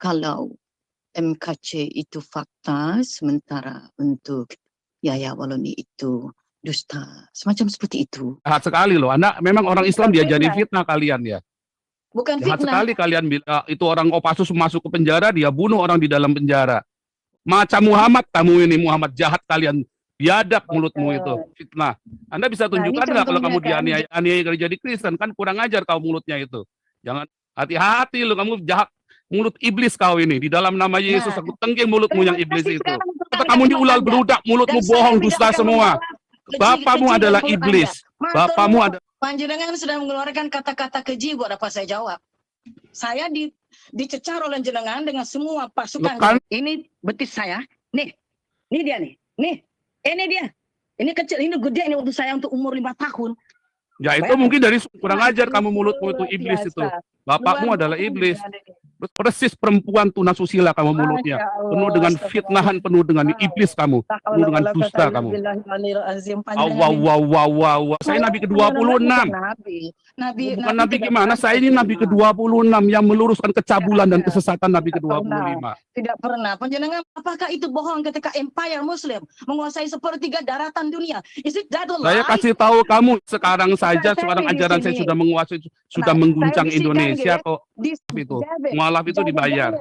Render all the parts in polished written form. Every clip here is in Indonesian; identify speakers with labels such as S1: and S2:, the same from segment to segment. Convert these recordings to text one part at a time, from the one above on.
S1: kalau MKC itu fakta, sementara untuk Yahya Waloni itu dusta, semacam seperti itu.
S2: Jahat sekali loh. Anda memang orang Islam diajari fitnah kalian ya.
S1: Bukan
S2: Jahat
S1: fitnah.
S2: sekali kalian itu orang Kopassus masuk ke penjara, dia bunuh orang di dalam penjara. Macam Muhammad kamu ini, Muhammad jahat kalian. Biadab mulutmu itu, fitnah. Anda bisa tunjukkan nggak kalau kamu dianiaya jadi Kristen, kan kurang ajar kau mulutnya itu. Jangan, hati-hati lu, kamu jahat. Mulut iblis kau ini, di dalam nama Yesus aku tengging mulutmu yang iblis itu. Kata kamu diulal beludak, mulutmu bohong, dusta semua. Bapamu adalah iblis. Bapamu adalah...
S1: Panjenengan sudah mengeluarkan kata-kata keji, buat apa saya jawab? Saya dicecar oleh jenengan dengan semua pasukan. Ini betis saya. Nih dia nih. Ini dia. Ini kecil, ini gede, ini waktu saya untuk umur 5 tahun.
S2: Ya itu mungkin dari kurang ajar kamu, mulutmu itu iblis itu. Bapakmu adalah iblis. Persis perempuan tunasusila kamu mulutnya. Penuh dengan fitnahan, penuh dengan iblis kamu. Penuh dengan dusta kamu. Wow. Saya Nabi ke-26. Bukan Nabi gimana? Saya ini Nabi ke-26 yang meluruskan kecabulan dan kesesatan Nabi ke-25.
S1: Tidak pernah. Panjenengan, apakah itu bohong ketika Empire Muslim menguasai sepertiga daratan dunia?
S2: Saya kasih tahu kamu sekarang saja, sekarang ajaran saya sudah menguasai, sudah mengguncang Indonesia kok. Itu mualaf itu dibayar.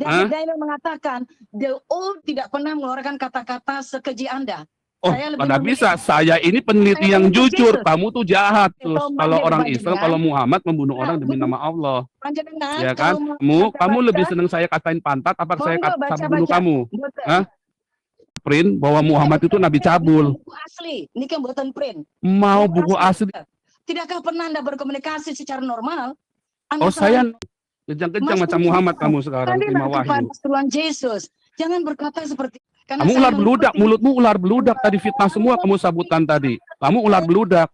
S1: Daniel mengatakan the old tidak pernah mengeluarkan kata-kata sekeji Anda.
S2: Oh, pada bisa. Saya ini peneliti yang jujur. Kamu tuh jahat terus. Kalau orang Islam, kalau Muhammad membunuh orang demi nama Allah, ya kan? Kamu lebih senang saya katain pantat, apa saya kata bunuh kamu? Hah? Print bahwa Muhammad itu nabi cabul.
S1: Buku asli, ini kan buatan print.
S2: Mau buku asli.
S1: Tidakkah pernah Anda berkomunikasi secara normal?
S2: Saya kejang-kejang macam Muhammad kamu sekarang, terima wahyu.
S1: Tuhan Yesus, jangan berkata seperti
S2: kamu ular beludak, mulutmu ular beludak tadi, fitnah semua kamu sabutkan tadi. Kamu ular beludak.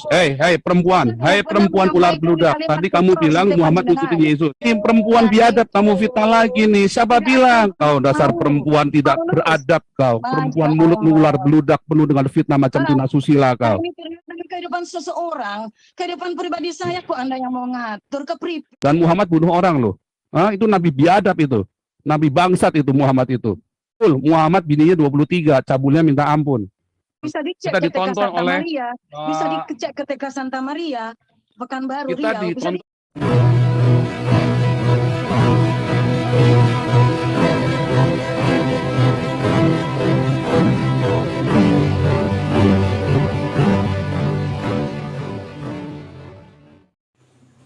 S2: Hei perempuan ular beludak. Tadi kamu bilang Muhammad ikutin Yesus. Ini perempuan biadab, kamu fitnah lagi nih. Siapa bilang? Kau dasar perempuan tidak beradab kau. Perempuan mulutmu ular beludak penuh dengan fitnah macam Tina Susila kau.
S1: Ini kehidupan seseorang, kehidupan pribadi saya kok Anda yang mau ngatur ke pribadi.
S2: Dan Muhammad bunuh orang loh. Itu nabi biadab itu. Nabi bangsat itu Muhammad itu. Muhammad bininya 23, cabulnya minta ampun.
S1: Bisa dicek kita ditonton oleh Maria. Bisa dicek ketika Santa Maria, Pekanbaru,
S2: kita
S1: Riau.
S2: Ditonton.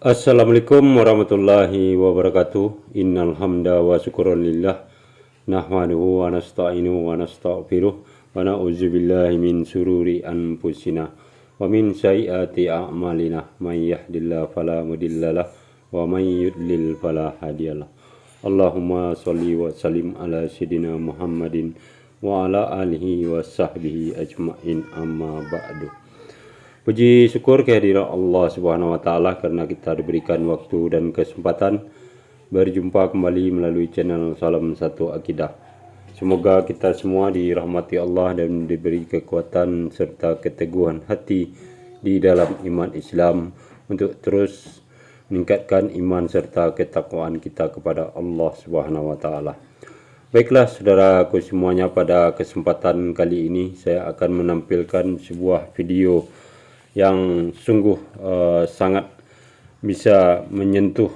S3: Assalamualaikum warahmatullahi wabarakatuh. Innal hamda wa syukran lillah nahmaduhu wa nasta'inu wa nastaghfiruh wa na'udzu billahi min sururi anfusina wa min sayyiati a'malina may yahdihillahu fala mudhillalah wa may yudlil fala hadiyalah. Allahumma shalli wa sallim ala sayidina Muhammadin wa ala alihi wa sahbihi ajmain, amma ba'du. Puji syukur kehadirat Allah Subhanahu wa taala karena kita diberikan waktu dan kesempatan berjumpa kembali melalui channel Salam Satu Akidah. Semoga kita semua dirahmati Allah dan diberi kekuatan serta keteguhan hati di dalam iman Islam untuk terus meningkatkan iman serta ketakwaan kita kepada Allah Subhanahu wa taala. Baiklah saudaraku semuanya, pada kesempatan kali ini saya akan menampilkan sebuah video yang sungguh sangat bisa menyentuh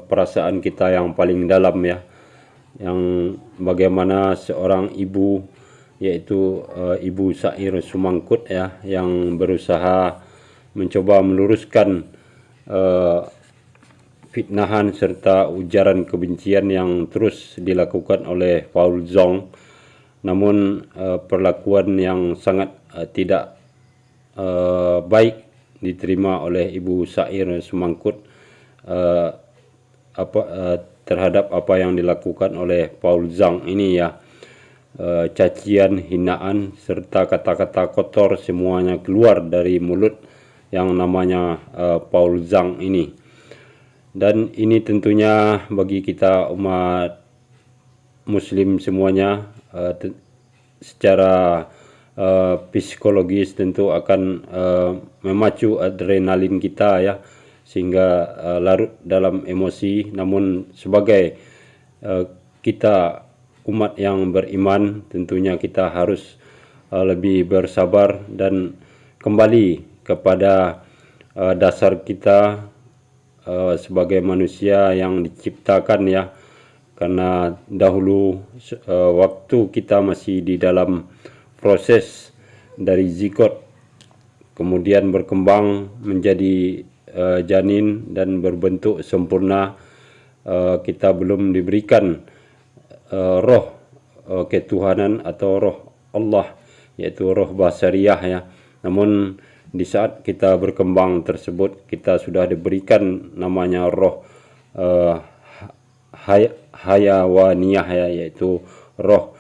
S3: perasaan kita yang paling dalam ya, yang bagaimana seorang ibu, yaitu Ibu Sair Sumangkut ya, yang berusaha mencoba meluruskan fitnahan serta ujaran kebencian yang terus dilakukan oleh Paul Zong. Namun perlakuan yang sangat tidak baik diterima oleh Ibu Sair Sumangkut terhadap apa yang dilakukan oleh Paul Zong ini ya. Cacian, hinaan serta kata-kata kotor semuanya keluar dari mulut yang namanya Paul Zong ini. Dan ini tentunya bagi kita umat muslim semuanya secara psikologis tentu akan memacu adrenalin kita ya, sehingga larut dalam emosi. Namun sebagai kita umat yang beriman, tentunya kita harus lebih bersabar dan kembali kepada dasar kita sebagai manusia yang diciptakan ya, karena dahulu waktu kita masih di dalam proses dari zigot kemudian berkembang menjadi janin dan berbentuk sempurna, kita belum diberikan roh ketuhanan atau roh Allah, yaitu roh basariah ya. Namun di saat kita berkembang tersebut, kita sudah diberikan namanya roh hayawaniyah ya, yaitu roh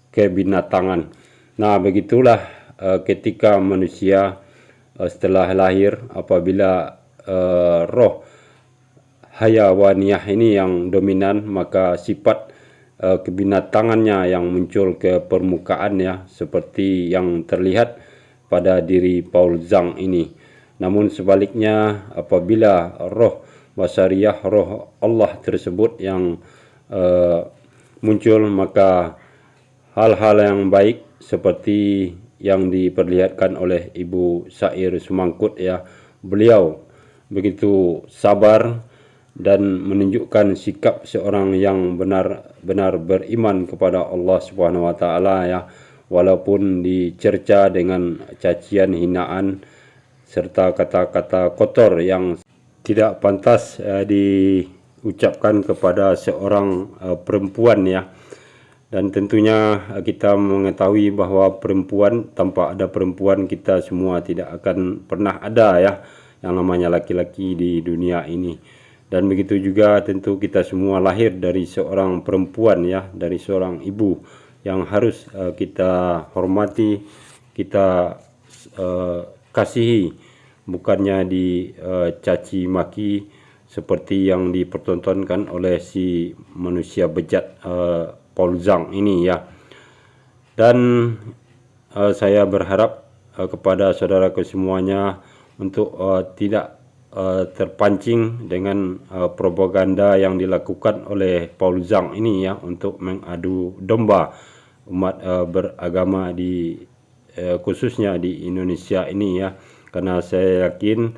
S3: kebinatangan. Nah, begitulah ketika manusia setelah lahir, apabila roh hayawaniyah ini yang dominan, maka sifat kebinatangannya yang muncul ke permukaan ya, seperti yang terlihat pada diri Paul Zhang ini. Namun sebaliknya, apabila roh basariyah, roh Allah tersebut yang muncul, maka hal-hal yang baik seperti yang diperlihatkan oleh Ibu Sair Sumangkut ya, beliau begitu sabar dan menunjukkan sikap seorang yang benar-benar beriman kepada Allah Subhanahu wa taala ya, walaupun dicerca dengan cacian, hinaan serta kata-kata kotor yang tidak pantas diucapkan kepada seorang perempuan ya. Dan tentunya kita mengetahui bahwa perempuan, tanpa ada perempuan kita semua tidak akan pernah ada ya yang namanya laki-laki di dunia ini. Dan begitu juga tentu kita semua lahir dari seorang perempuan ya, dari seorang ibu yang harus kita hormati, kita kasihi, bukannya dicaci maki seperti yang dipertontonkan oleh si manusia bejat Paul Zhang ini ya. Dan saya berharap kepada saudaraku semuanya untuk tidak terpancing dengan propaganda yang dilakukan oleh Paul Zhang ini ya, untuk mengadu domba umat beragama di khususnya di Indonesia ini ya, karena saya yakin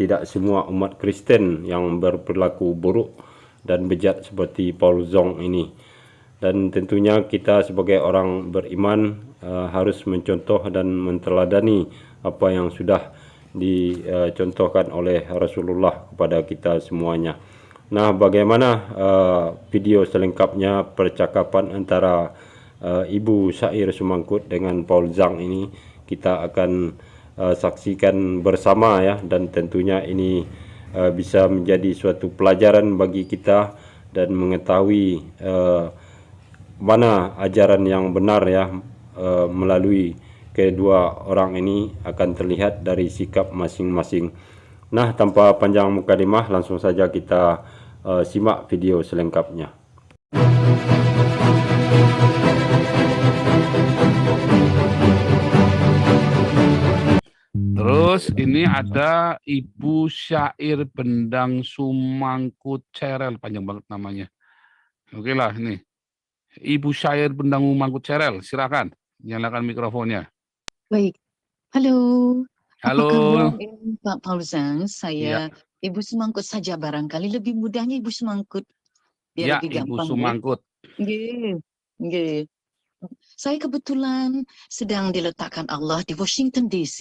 S3: tidak semua umat Kristen yang berperilaku buruk dan bejat seperti Paul Zhang ini. Dan tentunya kita sebagai orang beriman harus mencontoh dan menteladani apa yang sudah dicontohkan oleh Rasulullah kepada kita semuanya. Nah, bagaimana video selengkapnya percakapan antara Ibu Sair Sumangkut dengan Paul Zhang ini, kita akan saksikan bersama ya, dan tentunya ini bisa menjadi suatu pelajaran bagi kita dan mengetahui mana ajaran yang benar ya, melalui kedua orang ini akan terlihat dari sikap masing-masing. Nah, tanpa panjang mukadimah, langsung saja kita simak video selengkapnya.
S2: Terus ini ada Ibu Syair Bendang Sumangkut Cerel, panjang banget namanya. Oke lah, ini Ibu Syair Bendang Sumangkut Cerel, silakan nyalakan mikrofonnya.
S1: Baik. Halo.
S2: Halo.
S1: Apa kabar Pak Paul Zhang?
S2: Ya.
S1: Saya Ibu Sumangkut saja, barangkali lebih mudahnya Ibu Sumangkut. Biar
S2: Ya,
S1: lebih
S2: Ibu
S1: gampang.
S2: Sumangkut.
S1: Nggih. Nggih. Saya kebetulan sedang diletakkan Allah di Washington DC.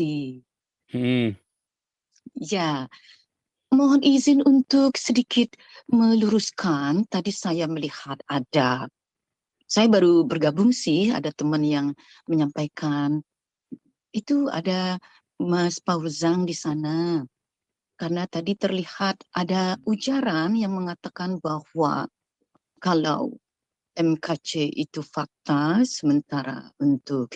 S1: Ya, mohon izin untuk sedikit meluruskan. Tadi saya melihat saya baru bergabung sih, ada teman yang menyampaikan itu ada Mas Paul Zhang di sana. Karena tadi terlihat ada ujaran yang mengatakan bahwa kalau MKC itu fakta, sementara untuk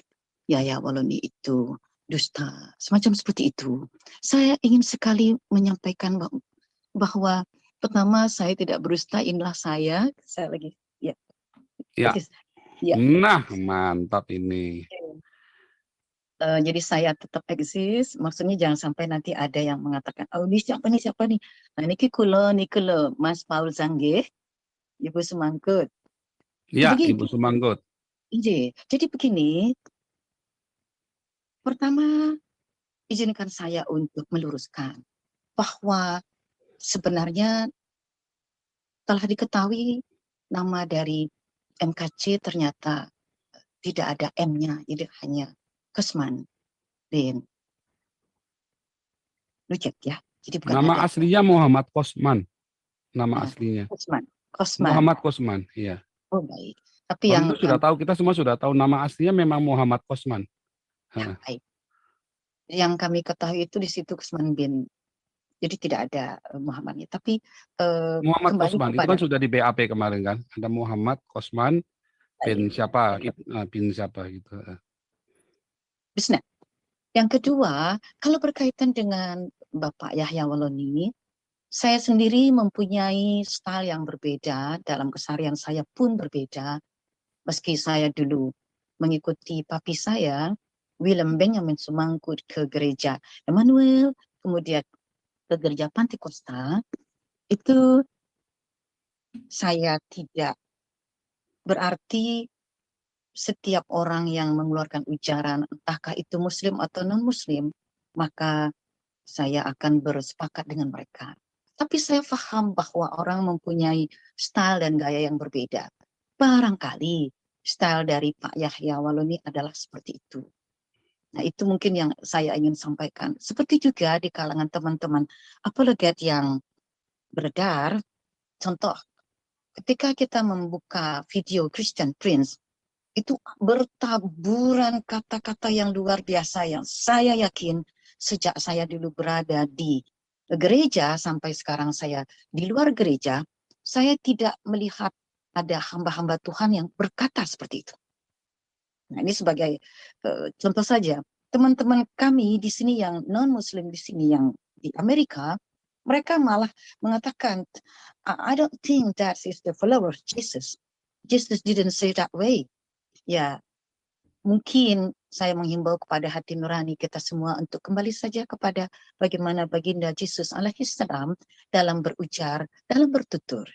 S1: Yahya Waloni itu dusta. Semacam seperti itu. Saya ingin sekali menyampaikan bahwa pertama saya tidak berdusta, inilah saya lagi ya. Ya.
S2: Ya. Nah, mantap ini.
S1: Jadi saya tetap eksis, maksudnya jangan sampai nanti ada yang mengatakan, oh ini siapa nih. Nah niki kula Mas Paul Zanggih, Ibu Sumangkut.
S2: Ya,
S1: Jadi
S2: Ibu Sumangkut.
S1: jadi begini, pertama izinkan saya untuk meluruskan bahwa sebenarnya telah diketahui nama dari MKC ternyata tidak ada M-nya, jadi hanya Kusman bin Lucek ya. Jadi bukan
S2: Nama
S1: ada
S2: aslinya Muhammad Kosman. Nama
S1: ya,
S2: aslinya.
S1: Kosman.
S2: Muhammad Kosman, iya.
S1: Oh baik. Tapi
S2: Kalau
S1: yang
S2: itu sudah tahu, kita semua sudah tahu nama aslinya memang Muhammad Kosman.
S1: baik. Yang kami ketahui itu di situ Kusman bin. Jadi tidak ada Muhammadnya. Tapi
S2: Muhammad
S1: kembali
S2: Kosman itu
S1: kepada
S2: kan sudah di BAP kemarin kan. Ada Muhammad Kosman bin siapa? Bin siapa gitu.
S1: Bisnet. Yang kedua, kalau berkaitan dengan Bapak Yahya Waloni, saya sendiri mempunyai style yang berbeda, dalam keseharian saya pun berbeda. Meski saya dulu mengikuti papi saya, Willem Benjamin Sumangkut ke gereja Emmanuel, kemudian ke gereja Pantekosta, itu saya tidak berarti setiap orang yang mengeluarkan ujaran, entahkah itu muslim atau non-muslim, maka saya akan bersepakat dengan mereka. Tapi saya paham bahwa orang mempunyai style dan gaya yang berbeda. Barangkali style dari Pak Yahya Waloni adalah seperti itu. Nah, itu mungkin yang saya ingin sampaikan. Seperti juga di kalangan teman-teman apologet yang beredar, contoh, ketika kita membuka video Christian Prince, itu bertaburan kata-kata yang luar biasa yang saya yakin sejak saya dulu berada di gereja sampai sekarang saya di luar gereja, saya tidak melihat ada hamba-hamba Tuhan yang berkata seperti itu. Nah, ini sebagai contoh saja. Teman-teman kami di sini yang non-muslim di sini yang di Amerika, mereka malah mengatakan, I don't think that is the follower of Jesus. Jesus didn't say that way. Ya, mungkin saya menghimbau kepada hati nurani kita semua untuk kembali saja kepada bagaimana baginda Yesus alaihissalam dalam berujar, dalam bertutur.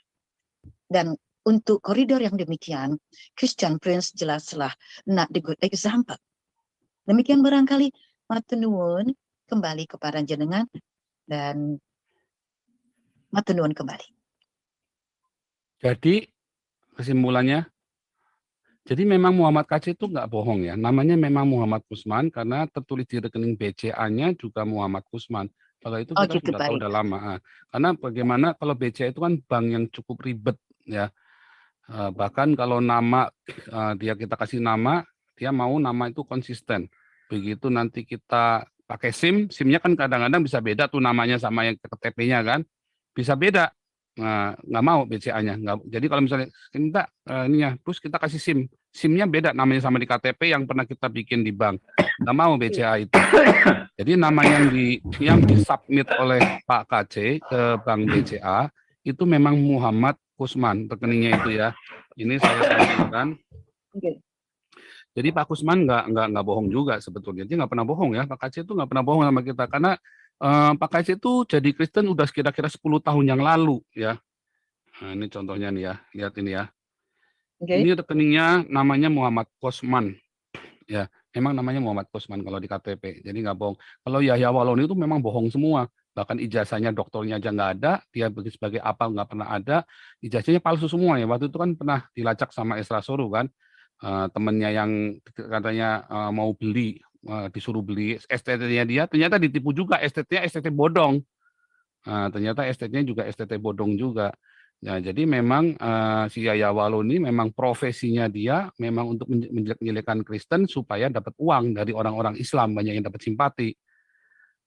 S1: Dan untuk koridor yang demikian, Christian Prince jelaslah not the good example. Demikian barangkali matur nuwun kembali kepada jenengan dan matur nuwun kembali.
S2: Jadi kesimpulannya, jadi memang Muhammad KC itu nggak bohong ya. Namanya memang Muhammad Kusman karena tertulis di rekening BCA-nya juga Muhammad Kusman. Kalau itu kita
S1: gitu,
S2: sudah tahu
S1: baik.
S2: udah lama. Karena bagaimana kalau BCA itu kan bank yang cukup ribet ya. Bahkan kalau nama kita kasih nama, dia mau nama itu konsisten. Begitu nanti kita pakai SIM-nya kan kadang-kadang bisa beda tuh namanya sama yang KTP-nya kan. Bisa beda. Nah, nggak mau BCA-nya. Jadi kalau misalnya kita terus kita kasih SIM-nya beda namanya sama di KTP yang pernah kita bikin di bank. Nggak mau BCA itu. Jadi nama yang disubmit oleh Pak KC ke Bank BCA itu memang Muhammad Kusman rekeningnya itu ya. Ini saya sampaikan. Jadi Pak Kusman nggak bohong juga sebetulnya. Dia nggak pernah bohong ya. Pak KC itu nggak pernah bohong sama kita karena Pak KC itu jadi Kristen udah kira-kira 10 tahun yang lalu ya. Nah, ini contohnya nih ya. Lihat ini ya. Ini rekeningnya namanya Muhammad Kusman. Ya, memang namanya Muhammad Kusman kalau di KTP. Jadi nggak bohong. Kalau Yahya Waloni itu memang bohong semua. Bahkan ijazahnya doktornya aja nggak ada, dia sebagai apa nggak pernah ada, ijazahnya palsu semua ya. Waktu itu kan pernah dilacak sama Esra Soru kan, temennya yang katanya mau beli, disuruh beli STT-nya dia, ternyata ditipu juga, STT-nya STT bodong. Ternyata STT-nya juga STT bodong juga. Ya, jadi memang si Yahya Waloni memang profesinya dia memang untuk menjelek-jelekan Kristen supaya dapat uang dari orang-orang Islam, banyak yang dapat simpati.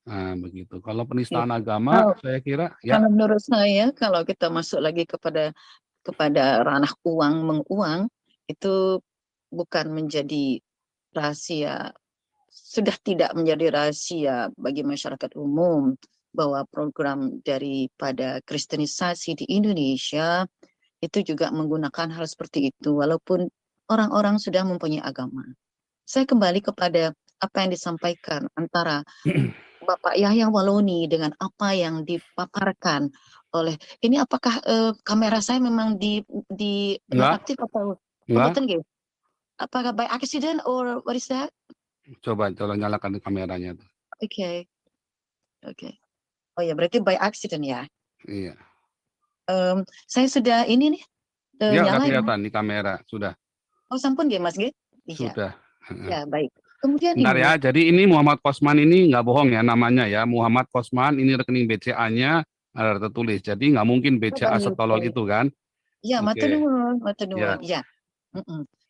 S2: Nah, begitu. Kalau penistaan agama, saya kira ya.
S1: Kalau menurut saya, kalau kita masuk lagi kepada ranah uang menguang, itu bukan menjadi rahasia, sudah tidak menjadi rahasia bagi masyarakat umum bahwa program daripada kristenisasi di Indonesia itu juga menggunakan hal seperti itu, walaupun orang-orang sudah mempunyai agama. Saya kembali kepada apa yang disampaikan antara Bapak Yahya Waloni dengan apa yang dipaparkan oleh ini, apakah kamera saya memang di
S2: Enggak,
S1: aktif atau
S2: enggak.
S1: mboten nggih? Apakah by accident or what is that?
S2: Coba nyalakan kameranya tuh.
S1: Oke. Oke. Oh ya, berarti by accident ya.
S2: Iya.
S1: Saya sudah ini nih
S2: Ya, udah
S1: nyala ya.
S2: kelihatan di kamera, sudah.
S1: Oh, sampun nggih Mas nggih? Iya.
S2: Sudah.
S1: Ya, baik. Kemudian
S2: Bentar
S1: ini
S2: ya, jadi ini Muhammad Kosman ini nggak bohong ya namanya ya. Muhammad Kosman, ini rekening BCA-nya ada tertulis. Jadi nggak mungkin BCA setolol itu kan.
S1: ya, matur
S2: Oke.
S1: nuwun, matur
S2: Ya,
S1: nuwun. Ya.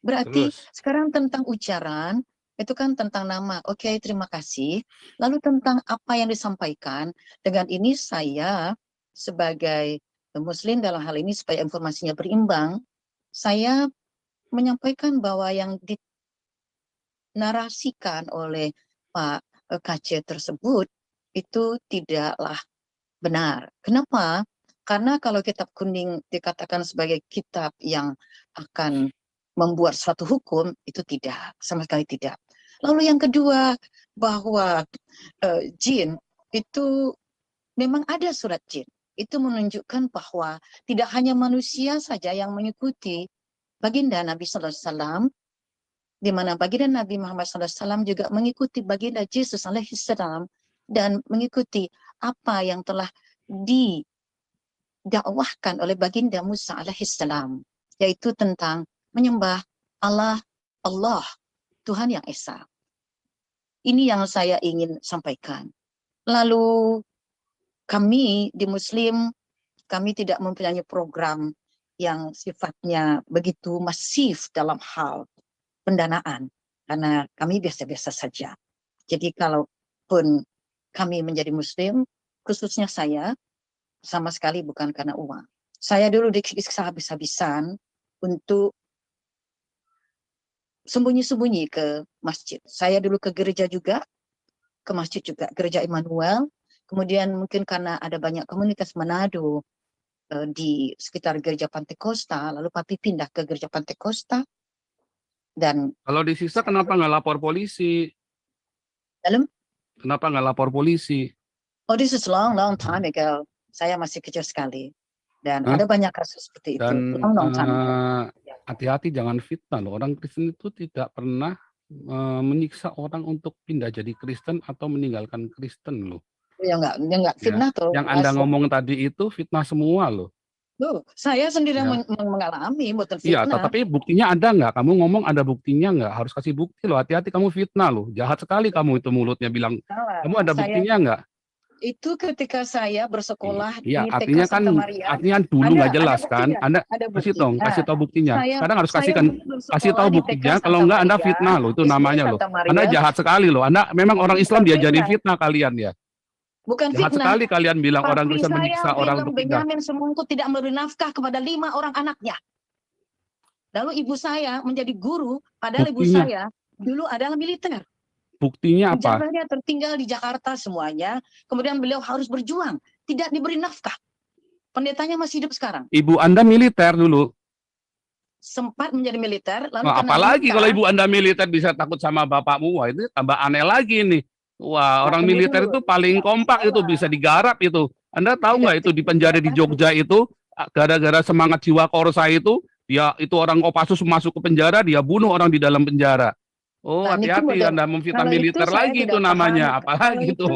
S1: Berarti
S2: terus.
S1: sekarang tentang ucaran itu kan tentang nama. Oke, terima kasih. Lalu tentang apa yang disampaikan, dengan ini saya sebagai Muslim dalam hal ini supaya informasinya berimbang, saya menyampaikan bahwa yang dinarasikan oleh Pak KC tersebut itu tidaklah benar. Kenapa? Karena kalau kitab kuning dikatakan sebagai kitab yang akan membuat suatu hukum, itu tidak, sama sekali tidak. Lalu yang kedua, bahwa jin itu memang ada surat jin. Itu menunjukkan bahwa tidak hanya manusia saja yang mengikuti baginda Nabi Sallallahu Alaihi Wasallam, di mana baginda Nabi Muhammad Sallallahu Alaihi Wasallam juga mengikuti baginda Yesus Alaihi Salam dan mengikuti apa yang telah didakwahkan oleh baginda Musa Alaihi Salam, yaitu tentang menyembah Allah, Tuhan yang Esa. Ini yang saya ingin sampaikan. Lalu kami di Muslim, kami tidak mempunyai program yang sifatnya begitu masif dalam hal pendanaan, karena kami biasa-biasa saja. Jadi kalaupun kami menjadi Muslim, khususnya saya, sama sekali bukan karena uang. Saya dulu disiksa habis-habisan untuk sembunyi-sembunyi ke masjid. Saya dulu ke gereja juga, ke masjid juga, gereja Immanuel. Kemudian mungkin karena ada banyak komunitas Manado di sekitar gereja Pantekosta, lalu papi pindah ke gereja Pantekosta. Dan
S2: Kalau disiksa kenapa nggak lapor polisi?
S1: dalam,
S2: Kenapa nggak lapor polisi?
S1: oh, this is long time ago. Saya masih kecil sekali. Dan
S2: Hah?
S1: ada banyak kasus seperti itu.
S2: Dan
S1: Long time ago.
S2: hati-hati jangan fitnah loh. Orang Kristen itu tidak pernah menyiksa orang untuk pindah jadi Kristen atau meninggalkan Kristen loh.
S1: Ya enggak
S2: Ya.
S1: fitnah tuh.
S2: Yang Anda ngomong tadi itu fitnah semua loh.
S1: Tuh, saya sendiri
S2: Ya.
S1: mengalami bukan
S2: Iya,
S1: fitnah.
S2: tetapi buktinya ada nggak? Kamu ngomong ada buktinya nggak? Harus kasih bukti loh. Hati-hati kamu fitnah loh. Jahat sekali kamu itu mulutnya bilang.
S1: Salah.
S2: Kamu ada buktinya nggak?
S1: Itu ketika saya bersekolah
S2: Iya,
S1: di
S2: artinya
S1: TK
S2: kan,
S1: Santa Maria.
S2: artinya dulu nggak jelas kan?
S1: buktinya.
S2: Anda
S1: Ada
S2: kasih
S1: bukti.
S2: dong, kasih tahu buktinya. Sekarang harus
S1: saya
S2: kasihkan,
S1: bersekolah
S2: kasih tahu
S1: di TK
S2: buktinya.
S1: Santa
S2: Kalau nggak Anda
S1: Maria,
S2: fitnah loh. Itu
S1: SD
S2: namanya loh.
S1: Santa Maria.
S2: Anda jahat sekali loh. Anda memang orang
S1: Bukan
S2: Islam diajarin
S1: fitnah.
S2: fitnah kalian ya.
S1: Bukan
S2: Jahat
S1: fitnah.
S2: sekali kalian bilang orang
S1: Papi
S2: Kristen
S1: saya
S2: menyiksa orang
S1: bilang
S2: untuk pindah.
S1: Benyamin Semungku tidak memberi nafkah kepada 5 orang anaknya. Lalu ibu saya menjadi guru, padahal ibu
S2: Buktinya,
S1: saya dulu adalah militer.
S2: buktinya apa?
S1: Penjaganya tertinggal di Jakarta semuanya. Kemudian beliau harus berjuang. Tidak diberi nafkah. Pendetanya masih hidup sekarang.
S2: Ibu Anda militer dulu.
S1: Sempat menjadi militer. Lalu
S2: Wah,
S1: karena
S2: apalagi
S1: luka,
S2: kalau ibu Anda militer bisa takut sama bapakmu, wah itu tambah aneh lagi nih. Wah, orang
S1: tunggu
S2: militer
S1: dulu.
S2: itu paling
S1: Tidak
S2: kompak itu,
S1: salah.
S2: bisa digarap itu. Anda tahu
S1: Tidak,
S2: nggak itu di penjara di Jogja itu, gara-gara semangat jiwa korsa itu, dia itu orang Kopassus masuk ke penjara, dia bunuh orang di dalam penjara. Oh,
S1: Nah, itu
S2: hati-hati
S1: model.
S2: Anda memfitnah
S1: Kalau itu
S2: militer
S1: saya
S2: lagi itu
S1: tidak
S2: namanya,
S1: paham.
S2: apalagi
S1: Kalau
S2: itu.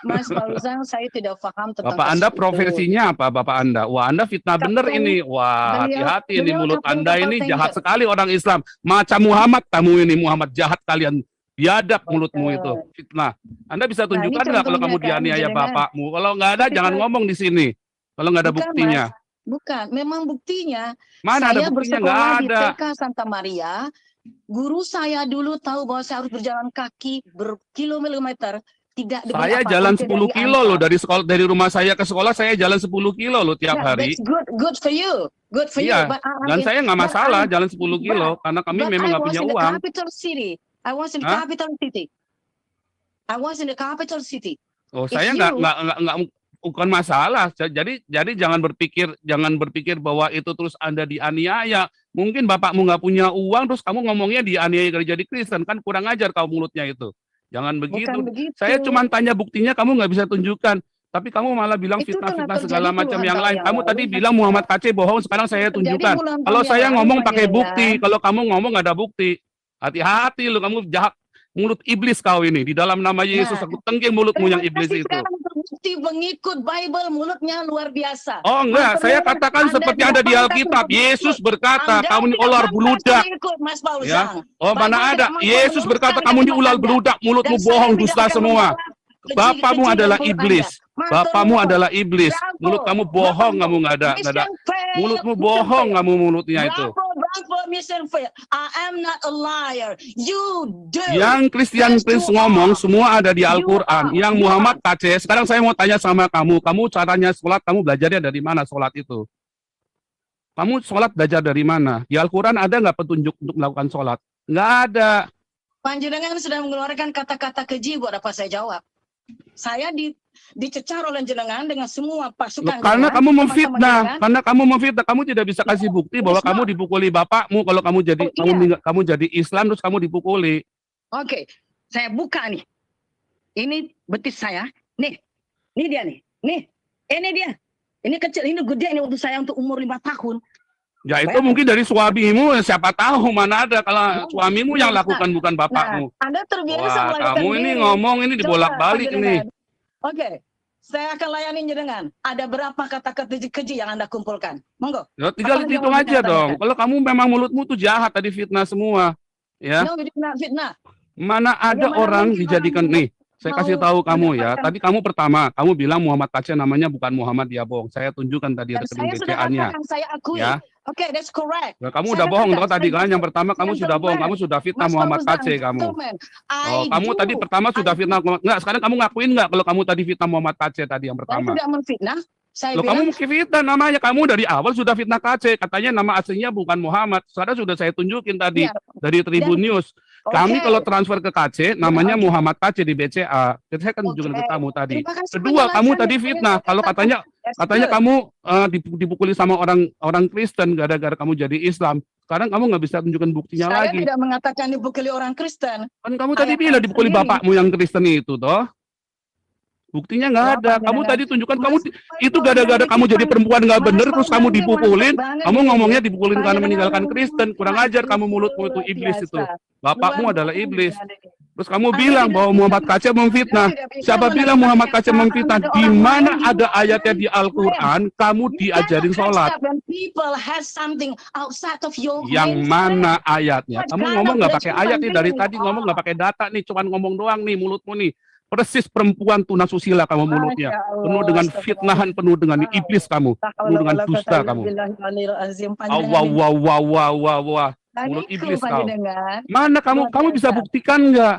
S1: Mas Fauzan, saya tidak paham tentang
S2: Bapak Anda
S1: kasus itu.
S2: profesinya apa, Bapak Anda? Wah, Anda fitnah bener
S1: Kapten,
S2: ini. Wah, hati-hati ini
S1: beliau
S2: mulut
S1: kapten
S2: Anda
S1: kapal
S2: ini
S1: tanker.
S2: jahat sekali orang Islam. Macam Muhammad kamu ini, Muhammad jahat kalian. Biadab mulutmu itu, fitnah. Anda bisa
S1: Nah, ini
S2: tunjukkan nggak kalau
S1: contohnya
S2: kamu
S1: kan,
S2: dianiaya
S1: jenengan.
S2: bapakmu? Kalau nggak ada,
S1: Tapi
S2: jangan
S1: kalau-
S2: ngomong di sini. Kalau nggak ada
S1: Bukan,
S2: buktinya.
S1: Mas. Bukan, memang buktinya.
S2: Mana ada
S1: Saya
S2: buktinya? Nggak
S1: bersekolah di
S2: ada.
S1: TK Santa Maria. Guru saya dulu tahu bahwa saya harus berjalan kaki berkilometer, tidak diberi
S2: Saya
S1: apa-apa,
S2: jalan
S1: tidak
S2: 10 kilo
S1: diantar.
S2: loh dari sekolah, dari rumah saya ke sekolah saya jalan 10 kilo loh tiap
S1: Yeah,
S2: hari.
S1: that's good for you, good for you.
S2: Iya,
S1: But
S2: dan saya nggak masalah
S1: but
S2: jalan 10 kilo karena kami memang
S1: I
S2: nggak
S1: was
S2: punya
S1: in the
S2: uang.
S1: capital city. I was in the
S2: Hah?
S1: capital city. I was in the capital city.
S2: Oh,
S1: If
S2: saya
S1: you-
S2: nggak bukan masalah. Jadi jangan berpikir bahwa itu terus Anda dianiaya. Mungkin bapakmu nggak punya uang terus kamu ngomongnya dianiaya kerja di Kristen, kan kurang ajar kau mulutnya itu. Jangan begitu.
S1: Bukan begitu.
S2: Saya cuma tanya buktinya, kamu nggak bisa tunjukkan. Tapi kamu malah bilang
S1: Itu telah
S2: fitnah-fitnah
S1: terjadi
S2: segala macam
S1: puluhan
S2: yang
S1: tahun
S2: lain.
S1: yang
S2: Kamu
S1: lalu.
S2: tadi bilang Muhammad KC bohong, sekarang saya
S1: Terjadi
S2: tunjukkan.
S1: puluhan
S2: Kalau
S1: tahun
S2: saya
S1: yang lalu,
S2: ngomong pakai
S1: panjenengan.
S2: bukti, kalau kamu ngomong nggak ada bukti. Hati-hati lu, kamu jahat. Mulut iblis kau ini. Di dalam nama Yesus,
S1: Nah,
S2: aku tengging mulutmu yang
S1: terima
S2: iblis
S1: kasih
S2: itu.
S1: sekarang terbukti mengikut Bible, mulutnya luar biasa.
S2: Oh enggak, saya
S1: Maksudnya,
S2: katakan
S1: Anda
S2: seperti
S1: tidak
S2: ada di
S1: pantas
S2: Alkitab.
S1: untuk
S2: Yesus
S1: mengikut.
S2: berkata,
S1: Anda
S2: kamu ini
S1: tidak
S2: ular
S1: pantas
S2: beludak.
S1: mengikut, Mas
S2: Ya.
S1: Fauzan.
S2: Oh mana
S1: Bible
S2: ada?
S1: tidak mampu
S2: Yesus berkata,
S1: meluruskan
S2: kamu ini ular
S1: agama Anda.
S2: beludak, mulutmu
S1: Dan saya
S2: bohong,
S1: tidak
S2: dusta
S1: akan
S2: semua.
S1: membalas
S2: Bapamu
S1: keji
S2: adalah
S1: dapur
S2: iblis.
S1: Anda. Matur
S2: Bapamu
S1: nuwun.
S2: adalah iblis.
S1: Bravo.
S2: Mulut kamu bohong,
S1: Bravo.
S2: kamu nggak ada.
S1: Mission failed.
S2: Mulutmu
S1: Mission
S2: bohong,
S1: failed.
S2: kamu mulutnya itu.
S1: Bravo, mission failed. I am not a liar. You do.
S2: Yang Kristen
S1: Yes, you
S2: ngomong
S1: are.
S2: semua ada di
S1: You
S2: Al-Quran.
S1: are.
S2: Yang
S1: You
S2: Muhammad
S1: are.
S2: KC, sekarang saya mau tanya sama kamu. Kamu caranya sholat, kamu belajarnya dari mana sholat itu? Kamu sholat belajar dari mana? Di Al-Quran ada nggak petunjuk untuk melakukan sholat? Nggak ada.
S1: Panjenengan sudah mengeluarkan kata-kata keji buat apa saya jawab. Saya dicecar oleh jenengan dengan semua pasukan.
S2: Karena
S1: jenengan,
S2: kamu
S1: sama-sama
S2: memfitnah,
S1: jenengan.
S2: karena kamu memfitnah, kamu tidak bisa kasih bukti bahwa
S1: It's
S2: kamu
S1: not.
S2: dipukuli bapakmu kalau kamu jadi
S1: Oh, iya.
S2: kamu jadi Islam terus kamu dipukuli.
S1: Oke, saya buka nih. Ini betis saya. Nih dia nih. Ini dia. Ini kecil, ini gede, ini untuk saya untuk umur 5 tahun.
S2: Ya itu
S1: Bayangkan.
S2: mungkin dari suamimu, siapa tahu mana ada kalau suamimu yang
S1: Nah,
S2: lakukan bukan bapakmu.
S1: Anda terbiasa
S2: Wah,
S1: melarikan
S2: kamu ini
S1: diri.
S2: ngomong ini
S1: Coba,
S2: dibolak-balik nih.
S1: panjenengan. Oke, saya akan layani jenengan. Ada berapa kata-kata keji yang Anda kumpulkan? Monggo.
S2: Ya, tinggal
S1: Apa yang
S2: dihitung
S1: mau
S2: aja
S1: ditanyakan?
S2: dong. Kalau kamu memang mulutmu tuh jahat tadi fitnah semua, ya.
S1: No, fitnah.
S2: Mana ada
S1: Bagaimana
S2: orang
S1: mungkin
S2: dijadikan
S1: orang
S2: nih. Saya kasih tahu kamu ya. Tadi kamu pertama, kamu bilang Muhammad KC namanya bukan Muhammad, dia bohong. Saya tunjukkan tadi
S1: Dan
S2: rekening
S1: saya sudah
S2: BCA-nya.
S1: katakan, saya akui.
S2: Ya.
S1: Oke, that's correct.
S2: Ya, kamu
S1: Saya
S2: udah bohong
S1: katakan,
S2: toh tadi
S1: saya
S2: kan. Yang
S1: betul.
S2: pertama kamu sudah bohong, kamu sudah fitnah
S1: Mas
S2: Muhammad
S1: Fauzan,
S2: KC kamu.
S1: gentleman,
S2: Oh,
S1: I
S2: kamu
S1: do.
S2: tadi pertama sudah
S1: I
S2: fitnah enggak, sekarang kamu ngakuin enggak kalau kamu tadi fitnah Muhammad KC tadi yang
S1: Saya
S2: pertama?
S1: tidak menfitnah. Saya
S2: Loh, kamu
S1: bilang,
S2: mungkin fitnah namanya. Kamu dari awal sudah fitnah KC. Katanya nama aslinya bukan Muhammad. Sekarang sudah saya tunjukin tadi
S1: ya,
S2: dari Tribun News. Kami
S1: oke.
S2: kalau transfer ke KC namanya
S1: oke.
S2: Muhammad KC di BCA. Jadi saya kan tunjukin ke
S1: Oke.
S2: kamu tadi.
S1: Terima kasih
S2: Kedua, kamu
S1: penjelasannya.
S2: tadi fitnah. Kalau katanya
S1: That's good.
S2: kamu dipukuli sama orang Kristen gara-gara kamu jadi Islam. Sekarang kamu nggak bisa tunjukkan buktinya
S1: Saya
S2: lagi.
S1: tidak mengatakan dipukuli orang Kristen.
S2: Kan kamu tadi
S1: Ayat
S2: bilang dipukuli
S1: sendiri.
S2: bapakmu yang Kristen itu toh. Buktinya nggak ada.
S1: Kenapa
S2: Kamu
S1: jangan-
S2: tadi tunjukkan kamu
S1: Mas
S2: itu
S1: Fauzan,
S2: gara-gara kamu jadi perempuan nggak
S1: Mas
S2: bener terus
S1: Fauzan,
S2: kamu
S1: mantap
S2: dipukulin.
S1: banget
S2: Kamu
S1: ini.
S2: ngomongnya dipukulin karena
S1: Panjenengan
S2: meninggalkan
S1: ngomong
S2: Kristen. Kurang ajar kamu mulutmu itu
S1: luar
S2: iblis itu.
S1: biasa.
S2: Bapakmu
S1: Luar
S2: adalah
S1: biasa.
S2: iblis. Terus kamu
S1: Anda
S2: bilang
S1: tidak
S2: bahwa
S1: bisa
S2: Muhammad KC memfitnah.
S1: Anda tidak bisa
S2: Siapa bilang Muhammad KC
S1: menanyakan
S2: memfitnah?
S1: kepada
S2: Di
S1: orang
S2: mana
S1: lain.
S2: ada ayatnya di Al-Quran kamu diajarin sholat?
S1: When people has something outside of your
S2: Yang
S1: mainstream.
S2: mana ayatnya?
S1: What
S2: Kamu
S1: kind
S2: ngomong
S1: of
S2: nggak pakai ayat nih dari
S1: religion
S2: tadi
S1: you
S2: ngomong nggak
S1: are?
S2: pakai data nih, cuman ngomong doang nih mulutmu nih. Persis perempuan tunasusila kamu mulutnya.
S1: Masya Allah,
S2: Penuh dengan
S1: astagfirullah.
S2: fitnahan, penuh dengan iblis kamu. Penuh dengan dusta kamu. Wah, wah, wah, wah, wah, wah. Mulut iblis kau. Mana kamu?
S1: Luar
S2: Kamu bisa
S1: biasa.
S2: buktikan nggak?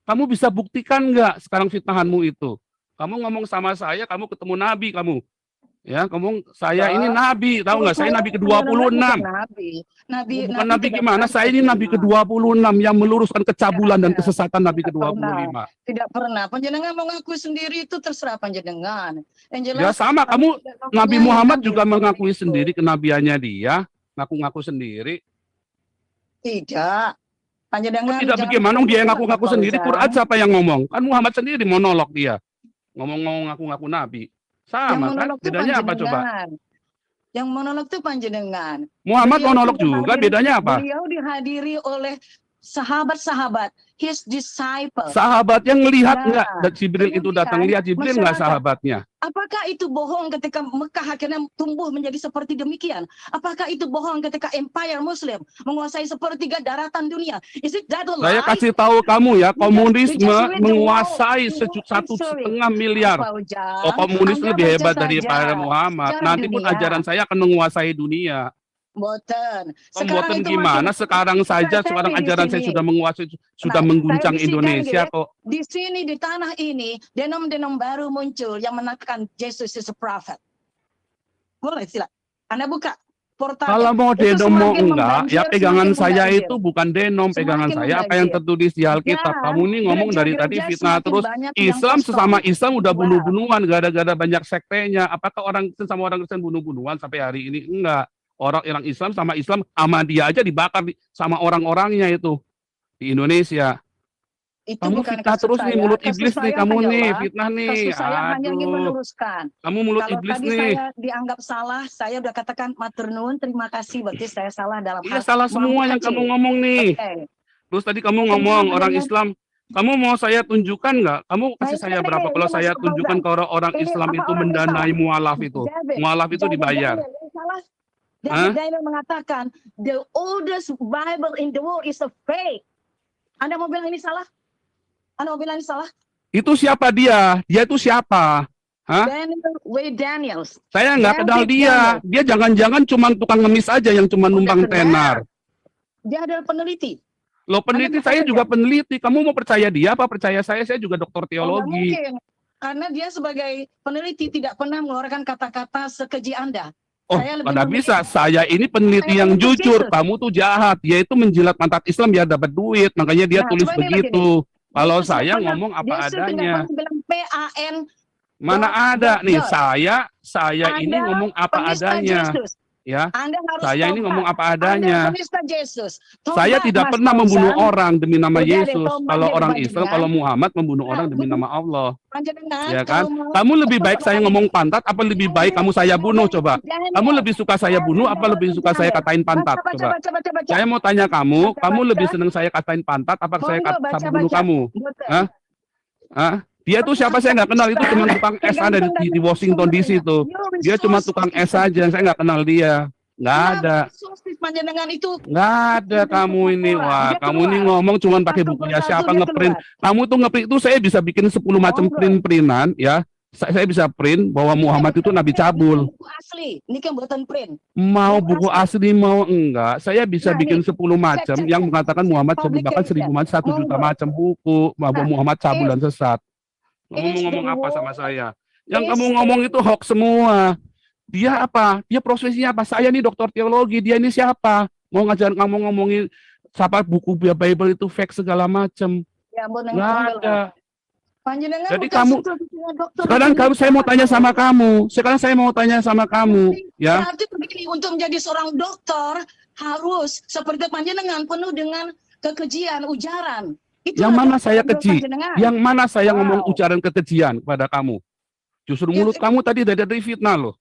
S2: Kamu bisa buktikan nggak sekarang fitnahanmu itu? Kamu ngomong sama saya, kamu ketemu Nabi kamu. Ya, kamu saya ini Nabi, tahu nggak? Saya Nabi ke-26.
S1: Nabi,
S2: Bukan Nabi
S1: tidak
S2: gimana?
S1: pernah
S2: Saya ini Nabi ke-26 yang meluruskan kecabulan dan kesesatan Nabi ke-25.
S1: Tidak pernah. Panjenengan mau ngaku sendiri itu terserah panjenengan. Yang jelas.
S2: Ya sama, kamu Nabi Muhammad juga mengakui sendiri kenabiannya dia, ngaku-ngaku sendiri.
S1: Tidak. Panjenengan
S2: Tidak bagaimana dia yang ngaku-ngaku sendiri, Quran siapa yang ngomong? Kan Muhammad sendiri monolog dia. Ngomong-ngomong ngaku-ngaku Nabi. Sama kan? Bedanya apa coba?
S1: Yang monolog itu panjenengan.
S2: Muhammad
S1: Beliau
S2: monolog
S1: itu
S2: juga, bedanya apa?
S1: Beliau dihadiri oleh sahabat-sahabat, his disciple.
S2: Sahabat yang melihat
S1: Ya.
S2: nggak? Dan Jibril itu datang, lihat Jibril nggak
S1: Masyarakat.
S2: sahabatnya?
S1: Apakah itu bohong ketika Mekah akhirnya tumbuh menjadi seperti demikian? Apakah itu bohong ketika Empire Muslim menguasai sepertiga daratan dunia? Is it that a
S2: Saya
S1: lie?
S2: kasih tahu kamu ya, komunisme
S1: You just read the
S2: menguasai
S1: wall.
S2: 1,5 miliar.
S1: Apa ujang?
S2: Oh, komunis
S1: Anda
S2: lebih
S1: baca
S2: hebat
S1: saja
S2: daripada Muhammad.
S1: sejarah
S2: Nanti pun
S1: dunia.
S2: ajaran saya akan menguasai dunia.
S1: Boten.
S2: Pembuatan
S1: itu
S2: gimana?
S1: makin-
S2: Sekarang saja,
S1: Saya
S2: sekarang
S1: di
S2: ajaran saya
S1: sini.
S2: sudah menguasai, sudah
S1: Nah,
S2: mengguncang
S1: saya bisikan
S2: Indonesia
S1: gitu.
S2: kok.
S1: Di sini di tanah ini denom-denom baru muncul yang menekan Jesus is a prophet. Boleh sila. Anda buka portal.
S2: Kalau mau
S1: Itu
S2: denom mau
S1: semakin
S2: enggak, ya
S1: membanjir,
S2: pegangan
S1: semakin
S2: saya
S1: membanjir.
S2: itu bukan denom, pegangan
S1: Semakin
S2: saya apa yang
S1: membanjir.
S2: tertulis di Alkitab.
S1: Dan
S2: Kamu ini ngomong dari tadi
S1: gereja-gereja
S2: fitnah
S1: semakin
S2: terus.
S1: banyak yang
S2: Islam
S1: kosong.
S2: sesama Islam udah
S1: Wow.
S2: bunuh-bunuhan gara-gara banyak sektenya. Apakah orang Kristen sama orang Kristen bunuh-bunuhan sampai hari ini? Enggak. Orang Islam sama Islam, sama dia aja dibakar sama orang-orangnya itu di Indonesia.
S1: Itu
S2: Kamu
S1: bukan
S2: fitnah
S1: kasus
S2: terus nih,
S1: saya.
S2: mulut
S1: Kasus
S2: iblis nih
S1: saya
S2: kamu nih,
S1: hanyalah-
S2: fitnah nih.
S1: Kasus saya hanya ingin
S2: Aduh,
S1: meluruskan.
S2: kamu mulut
S1: Kalau
S2: iblis
S1: tadi
S2: nih.
S1: saya dianggap salah, saya udah katakan matur nuwun, terima kasih, berarti saya salah dalam
S2: Iya
S1: hal
S2: salah semua yang
S1: kecil.
S2: kamu ngomong nih.
S1: Oke.
S2: Terus tadi kamu
S1: Yang
S2: ngomong
S1: kedua,
S2: orang
S1: dengan-
S2: Islam. Kamu mau saya tunjukkan nggak? Kamu kasih
S1: Nah,
S2: saya
S1: ini
S2: berapa? Kalau saya
S1: masuk
S2: tunjukkan
S1: program.
S2: ke orang
S1: Ini
S2: Islam
S1: apa
S2: itu
S1: orang
S2: mendanai
S1: Islam?
S2: mualaf itu.
S1: David,
S2: Mualaf itu
S1: David
S2: dibayar.
S1: Daniel, ini salah.
S2: Hah?
S1: David Daniel mengatakan, the oldest Bible in the world is a fake. Anda mau bilang ini salah? Anda mau bilang ini salah?
S2: Itu siapa dia? Dia itu siapa? Hah?
S1: Daniel W. Daniels.
S2: Saya nggak kenal
S1: David
S2: dia. Dia jangan-jangan cuma tukang ngemis aja yang cuma numpang
S1: benar.
S2: tenar.
S1: Dia adalah peneliti.
S2: Loh peneliti,
S1: Anda
S2: saya
S1: percaya
S2: juga peneliti. Kamu mau percaya dia apa percaya saya? Saya juga doktor
S1: Oh, nggak
S2: teologi.
S1: mungkin. Karena dia sebagai peneliti tidak pernah mengeluarkan kata-kata sekeji Anda.
S2: Oh,
S1: Saya lebih
S2: pada
S1: memilih-
S2: bisa. Saya ini peneliti
S1: Saya
S2: yang
S1: memilih
S2: jujur.
S1: Yesus.
S2: Kamu tuh jahat. Dia itu menjilat pantat Islam biar dapat duit. Makanya dia
S1: Nah,
S2: tulis
S1: coba ini
S2: begitu. Kalau
S1: Yesus
S2: saya
S1: nggak pernah-
S2: ngomong apa
S1: Yesus tidak
S2: adanya.
S1: pernah bilang PAN.
S2: Mana ada nih saya ini
S1: Anda
S2: ngomong apa
S1: penista
S2: adanya,
S1: Yesus.
S2: ya.
S1: Anda harus
S2: Saya ini
S1: tobat.
S2: ngomong apa
S1: Anda
S2: adanya.
S1: penista Yesus.
S2: Saya
S1: Tobat,
S2: tidak
S1: Mas
S2: pernah
S1: Fauzan.
S2: membunuh orang demi nama
S1: Udah deh,
S2: Yesus.
S1: tobat
S2: Kalau
S1: deh,
S2: orang
S1: Pak
S2: Islam,
S1: Jenderal.
S2: kalau Muhammad membunuh orang
S1: Nah,
S2: demi nama Allah.
S1: Panjenengan,
S2: Ya kan?
S1: kalau mau-
S2: Kamu lebih baik saya ngomong pantat apa lebih baik kamu saya bunuh coba? Kamu lebih suka saya bunuh apa lebih suka saya katain pantat coba?
S1: Baca.
S2: Saya mau tanya kamu,
S1: Baca,
S2: kamu
S1: baca.
S2: lebih senang saya katain pantat apa saya
S1: Monggo, baca,
S2: bunuh
S1: baca.
S2: kamu?
S1: Betul.
S2: Hah? Hah? Dia tuh siapa saya nggak kenal, itu cuma tukang es ada di Washington DC tuh. Dia cuma tukang es aja, saya nggak kenal dia. Nggak ada.
S1: Panjenengan itu
S2: Nggak ada kamu ini. Wah, kamu ini ngomong cuma pakai bukunya siapa ngeprint. Kamu tuh ngeprint itu saya bisa bikin 10 macam print-printan ya. Saya bisa print bahwa Muhammad itu nabi cabul.
S1: buku asli. Ini kan buatan print.
S2: Mau buku asli mau enggak, saya bisa
S1: Nah,
S2: bikin
S1: nih,
S2: 10 macam
S1: cek.
S2: yang mengatakan Muhammad cabul, bahkan 1000 macam, 1 juta macam buku bahwa Muhammad cabul dan sesat. Kamu mau ngomong apa sama saya? Yang kamu ngomong itu hoax semua. Dia apa? Dia profesinya apa? Saya nih dokter teologi, dia ini siapa? Mau ngajarin kamu ngomongin siapa buku Bible itu fake segala macam.
S1: Ya, ampun,
S2: Nggak ada.
S1: Panjenengan
S2: Jadi
S1: bukan
S2: kamu-
S1: satu-satunya dokter.
S2: Sekarang saya mau tanya sama kamu. Sekarang saya mau tanya sama kamu, ya.
S1: Berarti begini, untuk menjadi seorang dokter harus seperti panjenengan penuh dengan kekejian, ujaran. Itu
S2: Yang mana saya
S1: dokter
S2: keji?
S1: panjenengan.
S2: Yang mana saya
S1: Wow.
S2: ngomong ujaran kekejian kepada kamu? Justru
S1: Ya,
S2: mulut kamu tadi dari fitnah loh.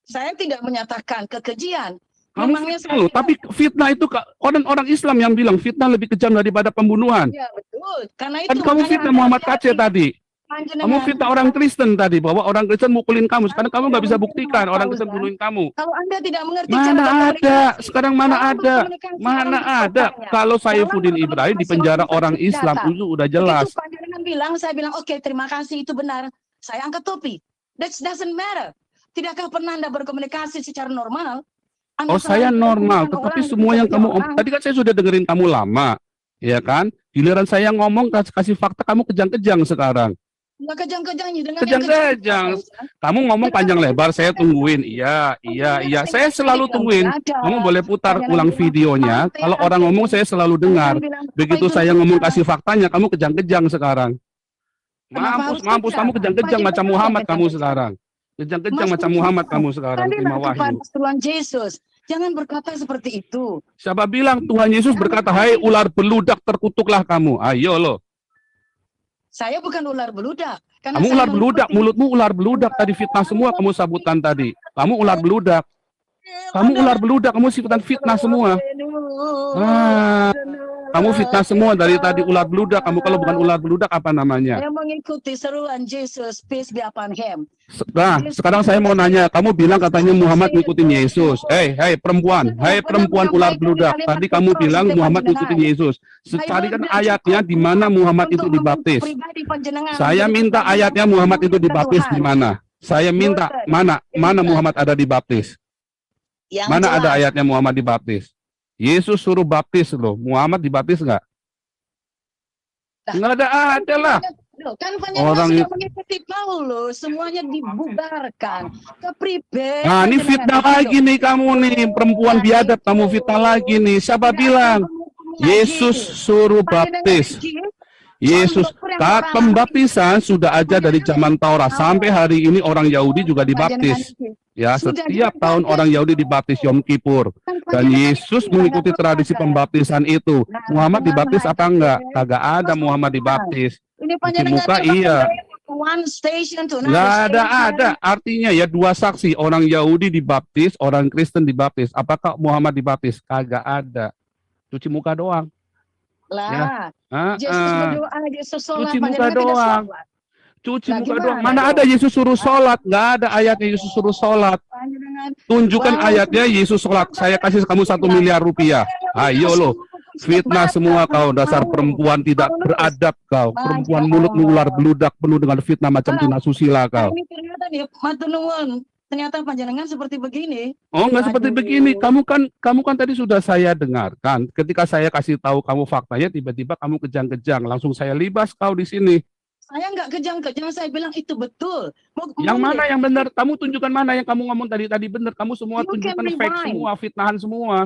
S1: Saya tidak menyatakan kekejian.
S2: Kamu
S1: Memangnya
S2: fitnah loh.
S1: saya
S2: Tapi fitnah itu orang-orang Islam yang bilang fitnah lebih kejam daripada pembunuhan.
S1: Ya betul. Karena itu
S2: Kan kamu
S1: makanya
S2: fitnah
S1: Anda
S2: Muhammad
S1: hati-hati.
S2: Kacir tadi.
S1: Panjenengan-
S2: Kamu fitnah orang Kristen tadi bahwa orang Kristen mukulin kamu. Sekarang kamu nggak bisa buktikan orang Kristen bunuhin kamu.
S1: Kalau Anda tidak mengerti
S2: Mana
S1: cara
S2: ada?
S1: berkomunikasi,
S2: Sekarang mana
S1: cara
S2: ada?
S1: berkomunikasi
S2: Mana
S1: orang
S2: ada?
S1: bertanya.
S2: Kalau Saifuddin
S1: Dalam
S2: Ibrahim di
S1: berkomunikasi
S2: penjara
S1: orang
S2: orang
S1: bertanya.
S2: Islam itu udah jelas.
S1: Begitu panjenengan bilang, saya bilang oke, terima kasih, itu benar. Saya angkat topi. That doesn't matter. Tidakkah pernah Anda berkomunikasi secara normal? Anda
S2: Oh saya
S1: selalu
S2: normal,
S1: bertanya
S2: tetapi
S1: orang,
S2: semua yang kamu
S1: orang.
S2: tadi kan saya sudah dengerin kamu lama, ya kan? Giliran saya ngomong kasih fakta kamu kejang-kejang sekarang.
S1: Nggak kejang-kejang dengan
S2: Kejang-kejang. Kamu ngomong panjang lebar, saya tungguin. Iya. Saya selalu tungguin. Kamu boleh putar ulang videonya. Kalau orang ngomong saya selalu dengar. Begitu saya ngomong kasih faktanya, kamu kejang-kejang sekarang. Mampus, kamu kejang-kejang macam Muhammad kamu sekarang. Kejang-kejang macam Muhammad kamu sekarang, terima wahyu.
S1: Tuhan Yesus, jangan berkata seperti itu.
S2: Siapa bilang Tuhan Yesus berkata, hai ular beludak terkutuklah kamu. Ayo lo.
S1: Saya bukan ular beludak. Karena
S2: Kamu
S1: saya
S2: ular beludak,
S1: mengikuti-
S2: mulutmu ular beludak tadi fitnah semua kamu sabutan tadi. Kamu ular beludak. Kamu ular beludak, kamu sifutan fitnah semua. Ah, kamu fitnah semua dari tadi ular beludak. Kamu kalau bukan ular beludak apa namanya?
S1: Saya mengikuti seruan Yesus, peace be upon him.
S2: Nah, sekarang saya mau nanya, kamu bilang katanya Muhammad ngikutin Yesus. Hei perempuan ular beludak. Tadi kamu bilang Muhammad ngikutin Yesus. Carikan ayatnya di mana Muhammad itu dibaptis. Saya minta ayatnya Muhammad itu dibaptis di mana? Saya minta mana Muhammad ada dibaptis?
S1: Yang
S2: Mana
S1: jelas.
S2: ada ayatnya Muhammad dibaptis? Yesus suruh baptis loh. Muhammad dibaptis nggak? Nggak ada lah.
S1: Loh, kan
S2: Orang
S1: sudah mengikuti Paulus, semuanya dibubarkan ke pribadi.
S2: Nah, ini fitnah lagi nih kamu nih, perempuan biadab kamu fitnah lagi nih. Siapa bilang? Yesus suruh baptis. Yesus, pembaptisan sudah ada dari zaman Taurat sampai hari ini orang Yahudi juga dibaptis. Ya,
S1: Sudah
S2: setiap tahun orang Yahudi dibaptis Yom Kippur.
S1: Kan
S2: Dan
S1: panjenengan
S2: Yesus
S1: bilang,
S2: mengikuti
S1: nggak
S2: tradisi
S1: percaya.
S2: pembaptisan itu.
S1: Nah,
S2: Muhammad
S1: dengar
S2: dibaptis
S1: lah,
S2: apa enggak?
S1: Ike.
S2: Kagak ada
S1: Mas
S2: Muhammad
S1: Fauzan,
S2: dibaptis.
S1: ini
S2: Cuci
S1: panjenengan
S2: muka
S1: ini
S2: iya.
S1: one station to
S2: Nggak
S1: another
S2: ada,
S1: station.
S2: artinya ya dua saksi, orang Yahudi dibaptis, orang Kristen dibaptis. Apakah Muhammad dibaptis? Kagak ada. Cuci muka doang. Ya.
S1: Lah, Yesus berdoa, Yesus sholat,
S2: Cuci muka
S1: panjenengan tidak
S2: doang.
S1: sholat.
S2: Cuci
S1: Lah,
S2: muka doang.
S1: gimana
S2: Mana
S1: dong?
S2: ada Yesus suruh sholat? Nggak ada ayatnya Yesus suruh sholat.
S1: Panjenengan
S2: Tunjukkan
S1: bahwa
S2: ayatnya Yesus sholat. Saya kasih kamu 1 miliar rupiah. Ayo lo. Fitnah semua kau, dasar perempuan tidak beradab kau. Perempuan mulut mengular beludak penuh dengan fitnah macam Tina Susila kau.
S1: Ini ternyata nih, matur nuwun. Ternyata panjenengan seperti begini.
S2: Oh, enggak seperti
S1: Aduh.
S2: begini. Kamu kan tadi sudah saya dengarkan. Ketika saya kasih tahu kamu faktanya, tiba-tiba kamu kejang-kejang. Langsung saya libas kau di sini.
S1: Saya nggak kejang-kejang, saya bilang itu betul.
S2: Yang mana yang benar? Kamu tunjukkan mana yang kamu ngomong tadi benar. Kamu semua
S1: You can
S2: tunjukkan fake
S1: rewind.
S2: semua, fitnahan semua.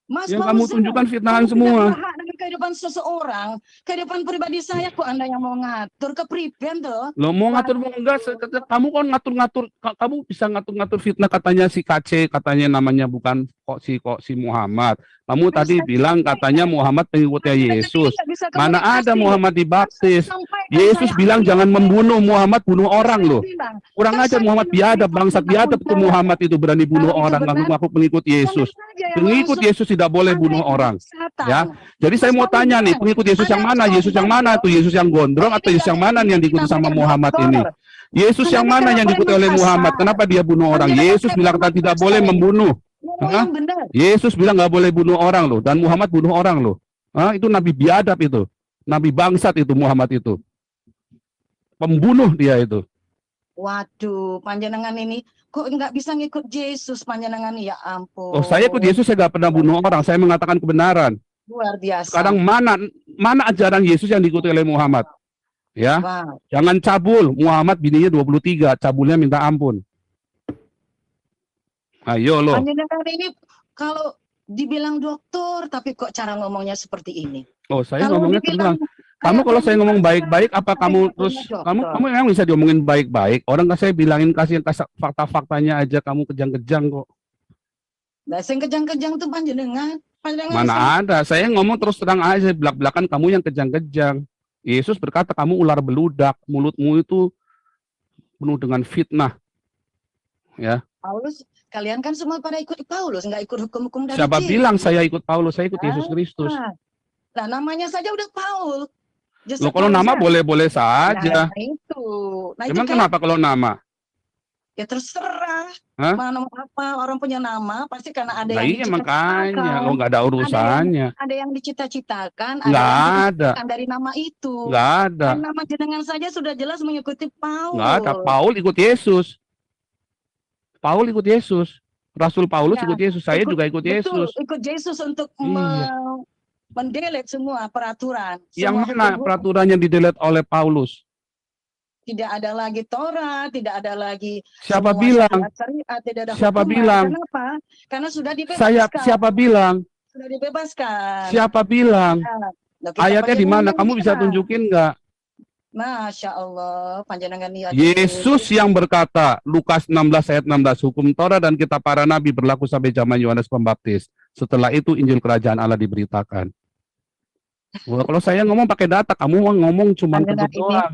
S1: Mas
S2: Yang kamu
S1: Fauzan,
S2: tunjukkan fitnahan
S1: kamu
S2: semua.
S1: tidak berhak dengan kehidupan seseorang, kehidupan pribadi saya kok Anda yang mau ngatur kepriben tuh.
S2: Lo mau ngatur mau enggak? Kamu kan ngatur-ngatur. Kamu bisa ngatur-ngatur fitnah katanya si KC, katanya namanya bukan kok si Muhammad. Kamu tadi bilang katanya Muhammad pengikutnya Yesus. Mana ada Muhammad dibaptis? Yesus bilang jangan membunuh, Muhammad bunuh orang loh. Kurang ajar Muhammad biadab, bangsat biadab itu Muhammad itu berani bunuh orang ngaku pengikut Yesus. Pengikut Yesus tidak boleh bunuh orang. Ya. Jadi saya mau tanya nih, pengikut Yesus yang mana? Yesus yang mana tuh? Yesus yang gondrong atau Yesus yang mana nih yang diikuti sama Muhammad ini? Yesus yang mana yang diikuti oleh Muhammad? Kenapa dia bunuh orang? Yesus bilang tidak boleh membunuh. Hah? Yesus bilang nggak boleh bunuh orang loh, dan Muhammad bunuh orang loh. Hah? Itu nabi biadab itu, nabi bangsat itu Muhammad itu, pembunuh dia itu.
S1: Waduh, panjenengan ini kok nggak bisa ngikut Yesus panjenengan, ya ampun.
S2: Oh, saya ikut Yesus, saya nggak pernah bunuh orang, saya mengatakan kebenaran.
S1: Luar biasa.
S2: Sekarang mana ajaran Yesus yang diikuti oleh Muhammad? Ya,
S1: Wow.
S2: jangan cabul. Muhammad bininya 23, cabulnya minta ampun. Ayo lo.
S1: Panjenengan ini kalau dibilang dokter, tapi kok cara ngomongnya seperti ini?
S2: Oh, saya
S1: Kalau
S2: ngomongnya
S1: dibilang
S2: tenang. Kamu kalau saya ngomong baik-baik, apa kamu terus kamu memang bisa diomongin baik-baik? Orang nggak saya bilangin kasih fakta-faktanya aja, kamu kejang-kejang kok.
S1: Nah, sing kejang-kejang tuh panjenengan.
S2: Mana ada? Saya ngomong terus terang aja, belak-belakan kamu yang kejang-kejang. Yesus berkata kamu ular beludak, mulutmu itu penuh dengan fitnah. Ya.
S1: Paulus, kalian kan semua pada ikut Paulus, nggak ikut hukum-hukum dari
S2: Siapa
S1: Yesus.
S2: bilang saya ikut Paulus? Saya ikut Yesus Kristus.
S1: Nah, namanya saja udah Paul.
S2: Loh, kalau nama boleh-boleh saja.
S1: Nah, itu. Nah,
S2: Emang
S1: itu
S2: kenapa kalau nama?
S1: ya terserah.
S2: Hah?
S1: Mana apa orang punya nama pasti karena ada
S2: Nah,
S1: yang
S2: iya
S1: dicita-citakan.
S2: makanya, lo nggak ada urusannya.
S1: Ada yang dicita-citakan, ada
S2: Nggak
S1: yang
S2: ada.
S1: dicita-citakan dari nama itu.
S2: Nggak ada.
S1: Dan nama jenengan saja sudah jelas mengikuti Paul.
S2: Nggak ada. Paul ikut Yesus. Paul ikut Yesus. Rasul Paulus
S1: Ya,
S2: ikut Yesus. Saya juga ikut
S1: Betul,
S2: Yesus.
S1: ikut Yesus untuk
S2: Iya.
S1: mendelete semua peraturan.
S2: Yang
S1: Semua
S2: mana
S1: hukum.
S2: peraturan yang didelete oleh Paulus?
S1: Tidak ada lagi Taurat, tidak ada lagi
S2: Siapa
S1: semua
S2: bilang?
S1: syariat, tidak ada
S2: Siapa
S1: hukuman.
S2: bilang?
S1: Kenapa? Karena sudah dibebaskan.
S2: Siapa bilang?
S1: Sudah dibebaskan.
S2: Siapa bilang?
S1: Nah, kita
S2: Ayatnya di mana? Kamu bisa
S1: bilang.
S2: tunjukin nggak?
S1: Masya Allah, panjenengan niat.
S2: Yesus yang berkata, Lukas 16 ayat 16, hukum Taurat dan kitab para nabi berlaku sampai zaman Yohanes Pembaptis. Setelah itu Injil Kerajaan Allah diberitakan. Wah, kalau saya ngomong pakai data, kamu ngomong cuma
S1: Panjenengan
S2: kebut doang.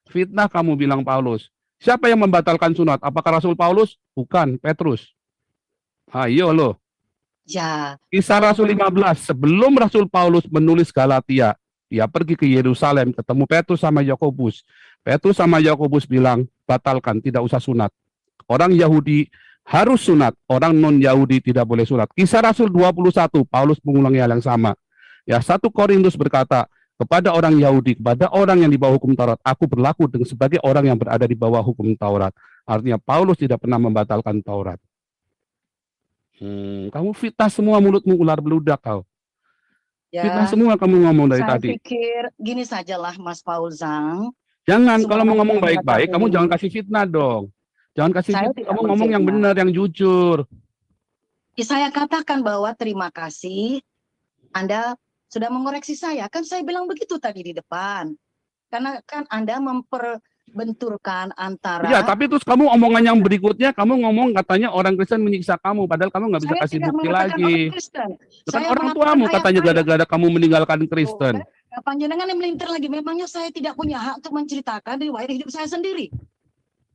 S2: Fitnah kamu bilang Paulus. Siapa yang membatalkan sunat? Apakah Rasul Paulus? Bukan, Petrus. Ayo lo.
S1: Ya,
S2: Kisah Rasul 15, sebelum Rasul Paulus menulis Galatia, dia pergi ke Yerusalem, ketemu Petrus sama Yakobus. Petrus sama Yakobus bilang, batalkan, tidak usah sunat. Orang Yahudi harus sunat, orang non-Yahudi tidak boleh sunat. Kisah Rasul 21, Paulus mengulangi hal yang sama. Ya, 1 Korintus berkata, kepada orang Yahudi, kepada orang yang di bawah hukum Taurat, aku berlaku sebagai orang yang berada di bawah hukum Taurat. Artinya Paulus tidak pernah membatalkan Taurat. Kamu fitnah semua, mulutmu ular beludak kau.
S1: ya.
S2: Fitnah semua kamu ngomong dari
S1: Saya
S2: tadi.
S1: pikir gini sajalah Mas Paul Zhang.
S2: Jangan,
S1: Semua
S2: kalau mau ngomong
S1: orang
S2: baik-baik, kamu
S1: mengatakan
S2: jangan
S1: ini.
S2: kasih fitnah dong. Jangan kasih
S1: Saya
S2: fitnah,
S1: tidak
S2: kamu ngomong yang
S1: menfitnah.
S2: benar, yang jujur.
S1: Saya katakan bahwa terima kasih Anda sudah mengoreksi saya. Kan saya bilang begitu tadi di depan. Karena kan Anda benturkan antara.
S2: Iya, tapi terus kamu omongan yang berikutnya, kamu ngomong katanya orang Kristen menyiksa kamu, padahal kamu nggak bisa
S1: Saya
S2: kasih
S1: tidak
S2: bukti
S1: mengatakan
S2: lagi.
S1: orang Kristen.
S2: Itu kan
S1: Saya
S2: orang
S1: mengatakan
S2: tuamu
S1: ayat
S2: katanya
S1: ayat.
S2: gara-gara kamu meninggalkan Kristen.
S1: Panjenengan yang melintir lagi. Memangnya saya tidak punya hak untuk menceritakan riwayat hidup saya sendiri.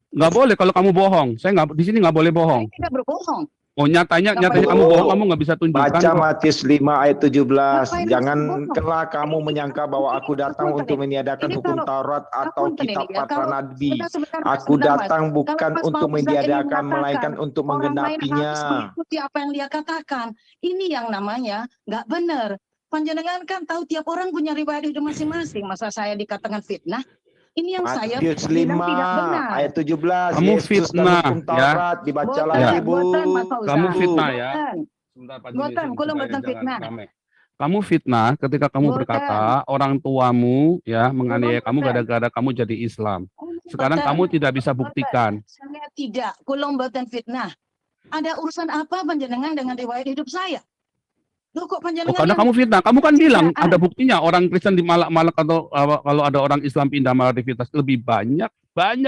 S2: Nggak boleh kalau kamu bohong. Saya nggak di sini nggak boleh bohong.
S1: Saya tidak berbohong.
S2: Oh nyatanya
S1: Ngapain
S2: kamu
S1: bohong?
S2: bohong, kamu nggak bisa tunjukkan
S4: Baca
S2: kok.
S4: Matius 5 ayat 17.
S1: Ngapain
S4: Janganlah kamu menyangka bahwa aku datang
S1: Punten
S4: untuk
S1: ini.
S4: meniadakan
S1: Ini
S4: hukum
S1: kalau-
S4: Taurat atau
S1: punten ini
S4: kitab
S1: ya,
S4: para
S1: kalau-
S4: nabi.
S1: Sebentar,
S4: Aku
S1: Mas.
S4: datang bukan
S1: Kalau Mas
S4: untuk
S1: Paulus ini
S4: meniadakan,
S1: mengatakan,
S4: melainkan untuk
S1: orang lain harus
S4: menggenapinya.
S1: mengikuti apa yang dia katakan. Ini yang namanya nggak benar. Panjenengan kan tahu tiap orang punya riwayat hidup masing-masing. Masa saya dikatakan fitnah? Ini yang saya
S4: Matius
S1: bilang
S4: 5
S1: tidak benar.
S4: ayat 17.
S2: Kamu
S4: Yesus
S2: fitnah,
S4: dan hukum Taurat dibaca
S1: Boten,
S4: lagi, Bu.
S1: boten, Mas Fauzan.
S2: Kamu fitnah ya.
S1: Boten.
S2: Sebentar, Pak
S1: Boten,
S2: Juni,
S1: kula
S2: supaya
S1: boten
S2: jangan
S1: fitnah.
S2: rame. Kamu fitnah ketika kamu
S1: Boten.
S2: berkata orang tuamu ya menganiaya kamu
S1: Boten.
S2: gara-gara kamu jadi Islam. Sekarang
S1: Boten.
S2: kamu tidak bisa buktikan.
S1: Saya tidak, kula boten fitnah. Ada urusan apa panjenengan dengan riwayat hidup saya? Loh kok
S2: Oh,
S1: panjenengan
S2: karena
S1: yang-
S2: kamu fitnah. Kamu kan bilang
S1: Tidak,
S2: ada buktinya orang Kristen di Malak atau kalau ada orang Islam pindah aktivitas lebih banyak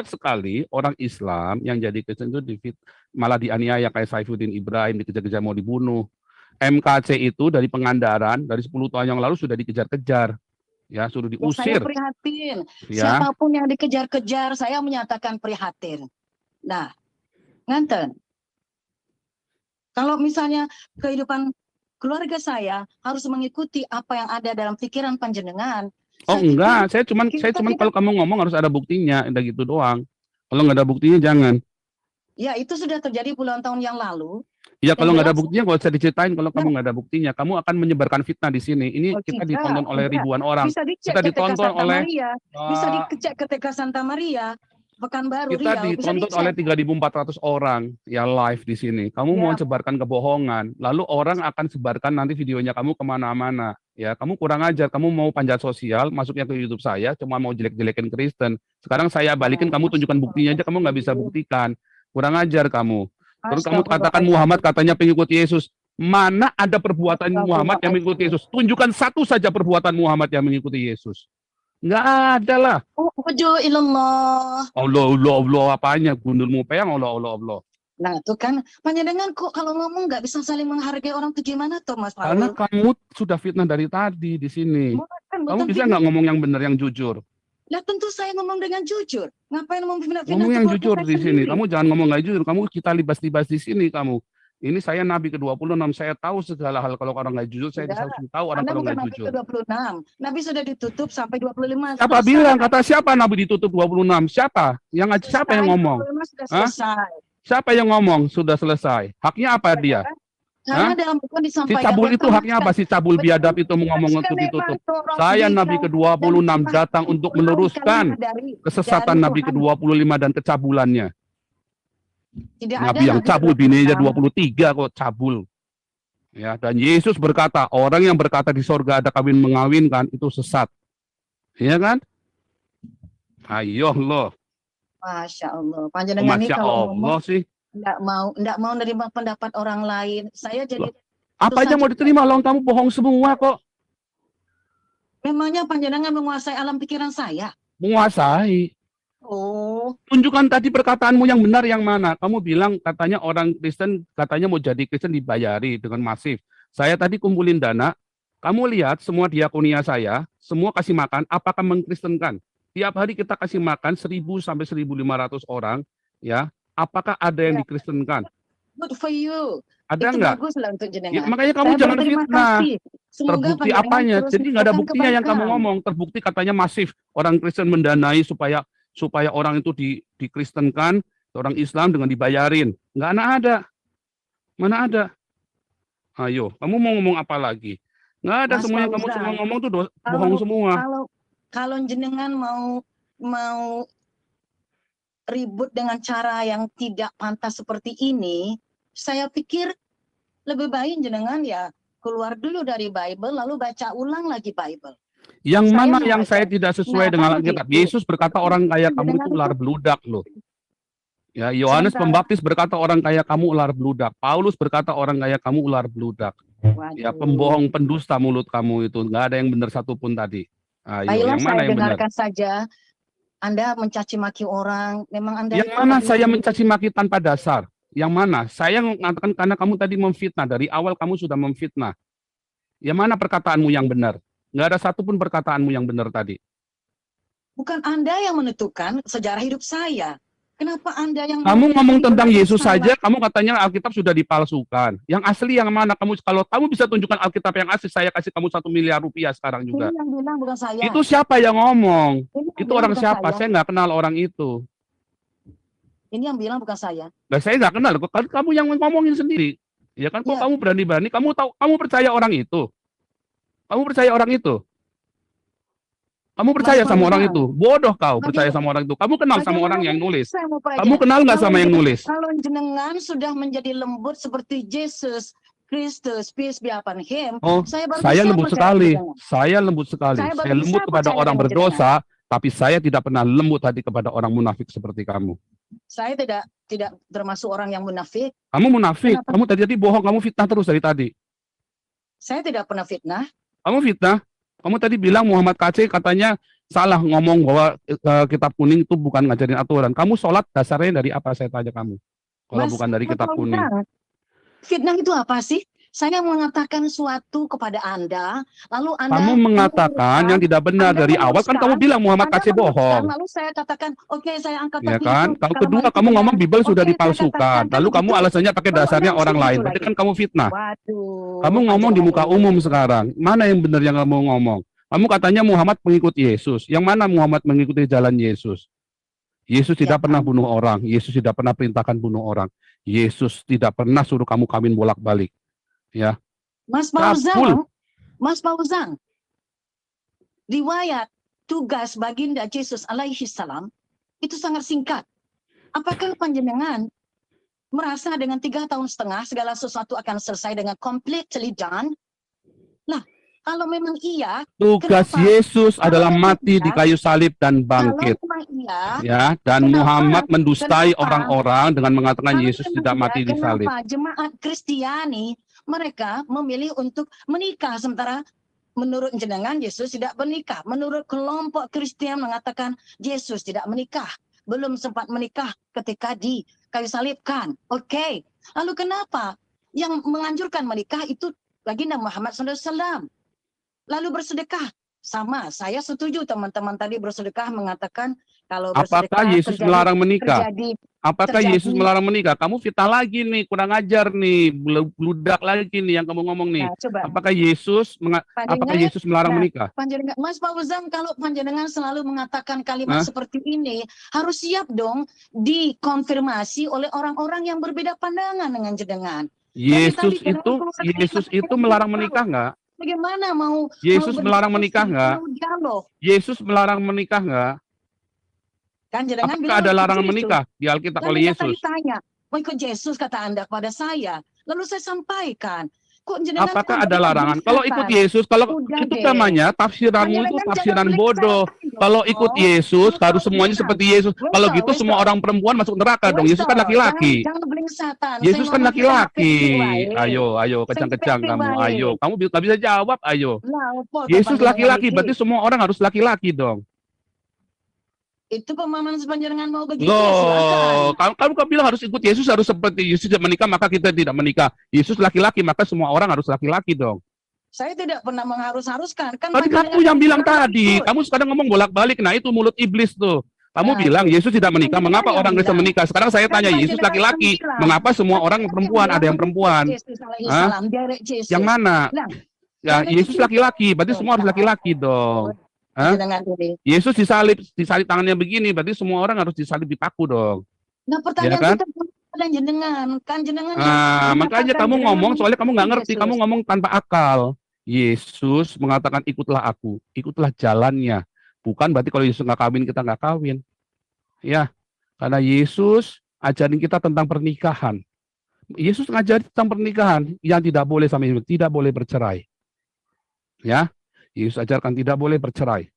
S2: sekali orang Islam yang jadi Kristen itu malah dianiaya kayak Saifuddin Ibrahim dikejar-kejar mau dibunuh. MKC itu dari Pengandaran dari 10 tahun yang lalu sudah dikejar-kejar. Ya, suruh
S1: Saya
S2: diusir
S1: prihatin.
S2: ya.
S1: Siapapun yang dikejar-kejar, saya menyatakan prihatin. Nah, nganten. Kalau misalnya kehidupan keluarga saya harus mengikuti apa yang ada dalam pikiran panjenengan.
S2: Oh
S1: saya
S2: enggak, saya cuman
S1: kita
S2: kalau kamu ngomong harus ada buktinya, udah gitu doang. Kalau nggak ada buktinya jangan.
S1: pikir, ya itu sudah terjadi puluhan tahun yang lalu.
S2: Ya kalau nggak ada
S1: jelas.
S2: buktinya nggak usah diceritain. Kalau kamu nggak ada buktinya, kamu akan menyebarkan fitnah di sini. Ini
S1: Oh,
S2: kita
S1: tidak,
S2: ditonton oleh
S1: tidak.
S2: ribuan orang.
S1: Bisa dicek
S2: Kita
S1: ketika
S2: ditonton
S1: Santa
S2: oleh
S1: Maria, bisa
S2: uh,
S1: dicek ketika Santa Maria, Pekanbaru,
S2: kita
S1: Riau, bisa
S2: ditonton
S1: dicek.
S2: oleh 3.400 orang ya live di sini. Kamu mau
S1: Ya.
S2: sebarkan kebohongan, lalu orang akan sebarkan nanti videonya kamu kemana-mana. Ya, kamu kurang ajar. Kamu mau panjat sosial, masuknya ke YouTube saya, cuma mau jelek-jelekin Kristen. Sekarang saya balikin, kamu tunjukkan buktinya aja, kamu nggak bisa buktikan. Kurang ajar kamu. Terus kamu katakan Muhammad katanya pengikut Yesus. Mana ada perbuatan Muhammad yang mengikuti Yesus? Tunjukkan satu saja perbuatan Muhammad yang mengikuti Yesus. Nggak ada lah.
S1: Uju ilallah.
S2: Allah apanya? Gundulmu peang Allah.
S1: Nah, itu kan panjenengan kok kalau ngomong nggak bisa saling menghargai orang tuh gimana tuh Mas
S2: Karena
S1: Paul?
S2: kamu sudah fitnah dari tadi di sini.
S1: Bukan,
S2: Kamu
S1: bukan
S2: bisa
S1: fitnah.
S2: nggak ngomong yang benar, yang jujur?
S1: Lah tentu saya ngomong dengan jujur. Ngapain ngomong fitnah?
S2: Ngomong yang jujur di sini. Kamu jangan ngomong nggak jujur. Kamu kita libas-libas di sini kamu. Ini saya Nabi ke-26. Saya tahu segala hal. Kalau orang nggak jujur, saya
S1: Tidak.
S2: bisa tahu orang
S1: Anda
S2: kalau
S1: bukan
S2: nggak
S1: Nabi
S2: jujur.
S1: ke-26. Nabi sudah ditutup sampai 25.
S2: Siapa
S1: Selesai.
S2: bilang? Kata siapa Nabi ditutup 26? Siapa? Siapa yang ngomong?
S1: 25 sudah
S2: Hah?
S1: selesai.
S2: Siapa yang ngomong? Sudah selesai. Haknya apa dia?
S1: Karena dalam buku
S2: Si
S1: disampaikan.
S2: cabul itu haknya apa? Si cabul biadab itu ngomong untuk ditutup. Saya Nabi ke-26 datang untuk meluruskan kesesatan Nabi ke-25 dan kecabulannya. Nabi yang cabul, bininya 23 kok cabul. Ya, dan Yesus berkata, orang yang berkata di sorga ada kawin mengawinkan itu sesat. Iya kan? Ayo loh.
S1: Masya Allah. Panjenengan ini
S2: Masya
S1: kalau
S2: Allah
S1: ngomong
S2: sih.
S1: enggak mau nerima pendapat orang lain. Saya jadi
S2: Apa aja mau diterima? Long kamu bohong semua kok.
S1: memangnya panjenengan menguasai alam pikiran saya.
S2: Menguasai.
S1: Oh,
S2: Tunjukkan tadi perkataanmu yang benar yang mana. Kamu bilang katanya orang Kristen katanya mau jadi Kristen dibayari dengan masif. Saya tadi kumpulin dana. Kamu lihat semua diakonia saya, semua kasih makan, apakah mengkristenkan? Tiap hari kita kasih makan 1.000 sampai 1.500 orang, ya. Apakah ada yang dikristenkan?
S1: good for you.
S2: Ada
S1: Itu
S2: enggak?
S1: bagus lah untuk
S2: Ya,
S1: jenengan.
S2: makanya kamu
S1: Saya
S2: jangan
S1: berterima
S2: fitnah.
S1: kasih. Semoga
S2: Terbukti
S1: panjenengan
S2: apanya?
S1: terus
S2: Jadi nggak ada
S1: melakukan
S2: buktinya yang kamu
S1: kebaikan.
S2: ngomong. Terbukti katanya masif. Orang Kristen mendanai supaya orang itu dikristenkan, orang Islam dengan dibayarin. Nggak ada. Mana ada? Ayo, kamu mau ngomong apa lagi? Nggak ada,
S1: Mas
S2: semuanya kamu
S1: Fauzan,
S2: semua ngomong tuh
S1: kalau-
S2: bohong semua.
S1: Kalau jenengan mau ribut dengan cara yang tidak pantas seperti ini, saya pikir lebih baik jenengan ya keluar dulu dari Bible lalu baca ulang lagi Bible.
S2: Yang
S1: Saya
S2: mana yang
S1: membaca.
S2: saya tidak sesuai
S1: Nah,
S2: dengan
S1: kan
S2: Alkitab?
S1: begitu.
S2: Yesus berkata orang kaya kamu itu ular beludak loh. Ya, Yohanes
S1: Sebentar.
S2: Pembaptis berkata orang kaya kamu ular beludak. Paulus berkata orang kaya kamu ular beludak. Ya,
S1: Waduh.
S2: pembohong, pendusta mulut kamu itu. Nggak ada yang benar satupun tadi. Ayo,
S1: Baiklah,
S2: yang mana
S1: saya
S2: yang benar?
S1: dengarkan saja. Anda mencaci maki orang, memang Anda
S2: Yang mana saya mencaci maki tanpa dasar? Yang mana? Saya mengatakan karena kamu tadi memfitnah, dari awal kamu sudah memfitnah. Yang mana perkataanmu yang benar? Nggak ada satupun perkataanmu yang benar tadi.
S1: Bukan Anda yang menentukan sejarah hidup saya. Kenapa Anda yang
S2: Kamu ngomong tentang Yesus
S1: salah?
S2: saja, kamu katanya Alkitab sudah dipalsukan. Yang asli yang mana? Kalau kamu bisa tunjukkan Alkitab yang asli, saya kasih kamu 1 miliar rupiah sekarang juga.
S1: Ini yang bilang bukan saya.
S2: Itu siapa yang ngomong?
S1: Ini yang
S2: Itu
S1: bilang
S2: orang
S1: bukan
S2: siapa?
S1: saya.
S2: Saya nggak kenal orang itu.
S1: Ini yang bilang bukan saya.
S2: Nah, saya nggak kenal. Kamu yang ngomongin sendiri. Ya kan? Kok
S1: Ya.
S2: kamu berani-berani? Kamu tahu? Kamu percaya orang itu? Kamu percaya orang itu? Kamu percaya
S1: Mas
S2: sama orang
S1: Fauzan.
S2: itu? Bodoh kau percaya
S1: Bagaimana-
S2: sama orang itu. Kamu kenal sama orang yang nulis.
S1: Saya mau tanya,
S2: Kamu kenal nggak sama yang nulis?
S1: Kalau jenengan sudah menjadi lembut seperti Yesus Kristus, peace be upon him,
S2: Oh,
S1: baru
S2: saya
S1: bisa
S2: lembut
S1: percaya
S2: sekali.
S1: jenengan.
S2: Saya lembut sekali.
S1: Saya baru
S2: Saya lembut
S1: bisa
S2: kepada
S1: percaya
S2: orang
S1: dengan
S2: berdosa, tapi saya tidak pernah lembut hati kepada orang munafik seperti kamu.
S1: Saya tidak termasuk orang yang munafik.
S2: Kamu munafik.
S1: Kenapa?
S2: Kamu tadi bohong. Kamu fitnah terus dari tadi.
S1: Saya tidak pernah fitnah.
S2: Kamu fitnah. Kamu tadi bilang Muhammad KC katanya salah ngomong bahwa kitab kuning itu bukan ngajarin aturan. Kamu sholat dasarnya dari apa, saya tanya kamu? Kalau
S1: Mas,
S2: bukan dari kitab
S1: Fauzan,
S2: kuning.
S1: Fitnah itu apa sih? Saya mengatakan suatu kepada Anda, lalu Anda
S2: Kamu mengatakan yang tidak benar
S1: Anda
S2: dari awal, kan kamu
S1: meluruskan,
S2: bilang Muhammad
S1: Anda
S2: KC
S1: meluruskan,
S2: bohong.
S1: lalu saya katakan, oke, saya angkat
S2: Ya
S1: kaki
S2: kan?
S1: itu,
S2: Kalau
S1: karena
S2: kedua
S1: itu
S2: kamu
S1: benar.
S2: ngomong Bible sudah
S1: Oke, saya
S2: dipalsukan.
S1: katakan
S2: Lalu kamu
S1: itu.
S2: alasannya pakai
S1: Lalu
S2: dasarnya
S1: Anda
S2: orang
S1: setuju
S2: lain. Berarti
S1: lagi.
S2: kan kamu fitnah.
S1: Waduh.
S2: Kamu ngomong di muka
S1: panjangan
S2: umum
S1: ini.
S2: sekarang. Mana yang benar yang kamu ngomong? Kamu katanya Muhammad pengikut Yesus. Yang mana Muhammad mengikuti jalan Yesus? Yesus
S1: Ya,
S2: tidak pernah bunuh orang. Yesus tidak pernah perintahkan bunuh orang. Yesus tidak pernah suruh kamu kawin bolak-balik. Ya.
S1: Mas
S2: Cabul.
S1: Fauzan, riwayat tugas baginda Yesus alaihi salam itu sangat singkat. Apakah panjenengan merasa dengan 3,5 tahun segala sesuatu akan selesai dengan completely done? Lah, kalau memang iya,
S2: Tugas
S1: Kenapa?
S2: Yesus
S1: Kalau
S2: adalah
S1: memang
S2: mati di
S1: iya,
S2: kayu salib dan
S1: kalau
S2: bangkit.
S1: memang iya,
S2: Ya, dan
S1: Kenapa?
S2: Muhammad mendustai
S1: Kenapa?
S2: orang-orang dengan mengatakan
S1: kalau
S2: Yesus
S1: memang
S2: tidak
S1: iya,
S2: mati di salib.
S1: kenapa jemaat Kristiani mereka memilih untuk menikah sementara menurut jenengan Yesus tidak menikah. Menurut kelompok Kristen mengatakan Yesus tidak menikah. Belum sempat menikah ketika di kayu salibkan. Oke. Lalu kenapa yang menganjurkan menikah itu baginda Muhammad SAW? Lalu bersedekah. Sama, saya setuju teman-teman tadi bersedekah mengatakan kalau bersedekah
S2: Apakah Yesus melarang menikah?
S1: terjadi
S2: Apakah
S1: terjadi-
S2: Yesus melarang menikah? Kamu fitnah lagi nih, kurang ajar nih, bludak lagi nih yang kamu ngomong nih.
S1: Nah, coba.
S2: Apakah Yesus apakah Yesus melarang
S1: Nah,
S2: menikah?
S1: Panjenengan, Mas Fauzan, kalau panjenengan selalu mengatakan kalimat
S2: Hah?
S1: seperti ini, harus siap dong dikonfirmasi oleh orang-orang yang berbeda pandangan dengan jenengan.
S2: Yesus
S1: tadi
S2: itu
S1: kenapa
S2: Yesus
S1: kita
S2: itu melarang menikah nggak?
S1: Bagaimana mau
S2: Yesus
S1: mau
S2: melarang
S1: berdiskusi,
S2: menikah nggak?
S1: mau dialog?
S2: Yesus melarang menikah nggak?
S1: Kan jenengan
S2: Apakah
S1: bilang
S2: ada
S1: ikut
S2: larangan
S1: Yesus.
S2: menikah di Alkitab
S1: Lalu
S2: oleh
S1: Anda
S2: Yesus?
S1: tadi tanya, mau ikut Yesus kata Anda kepada saya. Lalu saya sampaikan, kok jenengan
S2: Apakah
S1: kan
S2: ada
S1: tidak
S2: larangan?
S1: bisa,
S2: Kalau
S1: kan?
S2: ikut Yesus, kalau
S1: Udah
S2: itu
S1: deh.
S2: namanya tafsiranmu itu
S1: Panjenengan
S2: tafsiran
S1: jangan
S2: bodoh.
S1: beleksarkan
S2: Kalau
S1: dong.
S2: ikut Yesus
S1: Wesel,
S2: harus semuanya
S1: wesel.
S2: seperti Yesus. Kalau
S1: Wesel,
S2: gitu semua
S1: wesel.
S2: orang perempuan masuk neraka dong. Yesus kan laki-laki.
S1: Jangan belengsatan.
S2: Yesus
S1: Saya
S2: kan
S1: ngomong kita
S2: laki-laki.
S1: baik-baik.
S2: Ayo, kejang-kejang
S1: baik-baik.
S2: kamu. Ayo, kamu nggak bisa jawab. Ayo.
S1: Lah, apa
S2: Yesus
S1: panjenengan
S2: laki-laki,
S1: ini?
S2: berarti semua orang harus laki-laki dong.
S1: Itu pemahaman panjenengan mau begitu ya silakan.
S2: Loh, kamu bilang harus ikut Yesus, harus seperti Yesus tidak menikah, maka kita tidak menikah. Yesus laki-laki, maka semua orang harus laki-laki dong.
S1: Saya tidak pernah mengharus-haruskan. Kan
S2: Tadi
S1: panjenengan
S2: kamu yang bilang
S1: harus
S2: tadi,
S1: ikut.
S2: kamu sekarang ngomong bolak-balik. Nah, itu mulut iblis tuh. Kamu
S1: Nah,
S2: bilang Yesus tidak menikah,
S1: Panjenengan
S2: mengapa
S1: yang
S2: orang Kristen
S1: bilang.
S2: menikah? Sekarang saya
S1: Kan
S2: tanya, Yesus
S1: panjenengan
S2: laki-laki,
S1: yang bilang.
S2: mengapa semua orang
S1: Panjenengan
S2: perempuan?
S1: yang
S2: Ada yang
S1: bilang
S2: perempuan.
S1: Yesus alaihi
S2: Hah?
S1: salam, derek Yesus.
S2: Yang mana?
S1: Nah,
S2: Ya,
S1: derek
S2: Yesus
S1: Yesus.
S2: laki-laki, berarti semua harus laki-laki dong. Hah?
S1: Panjenengan ini.
S2: Yesus disalib tangannya begini, berarti semua orang harus disalib di paku dong.
S1: Nah, pertanyaan
S2: Ya kan?
S1: kita pada jenengan, kan jenengan.
S2: Nah,
S1: yang
S2: makanya
S1: mengatakan
S2: kamu
S1: jenengan
S2: ngomong, soalnya kamu nggak
S1: mengikuti
S2: ngerti,
S1: Yesus.
S2: kamu ngomong tanpa akal. Yesus mengatakan ikutlah aku, ikutlah jalannya. Bukan berarti kalau Yesus nggak kawin, kita nggak kawin. Ya, karena Yesus ajarin kita tentang pernikahan. Yesus ngajarin tentang pernikahan yang tidak boleh sama Yesus, tidak boleh bercerai. Ya, Yesus ajarkan tidak boleh bercerai.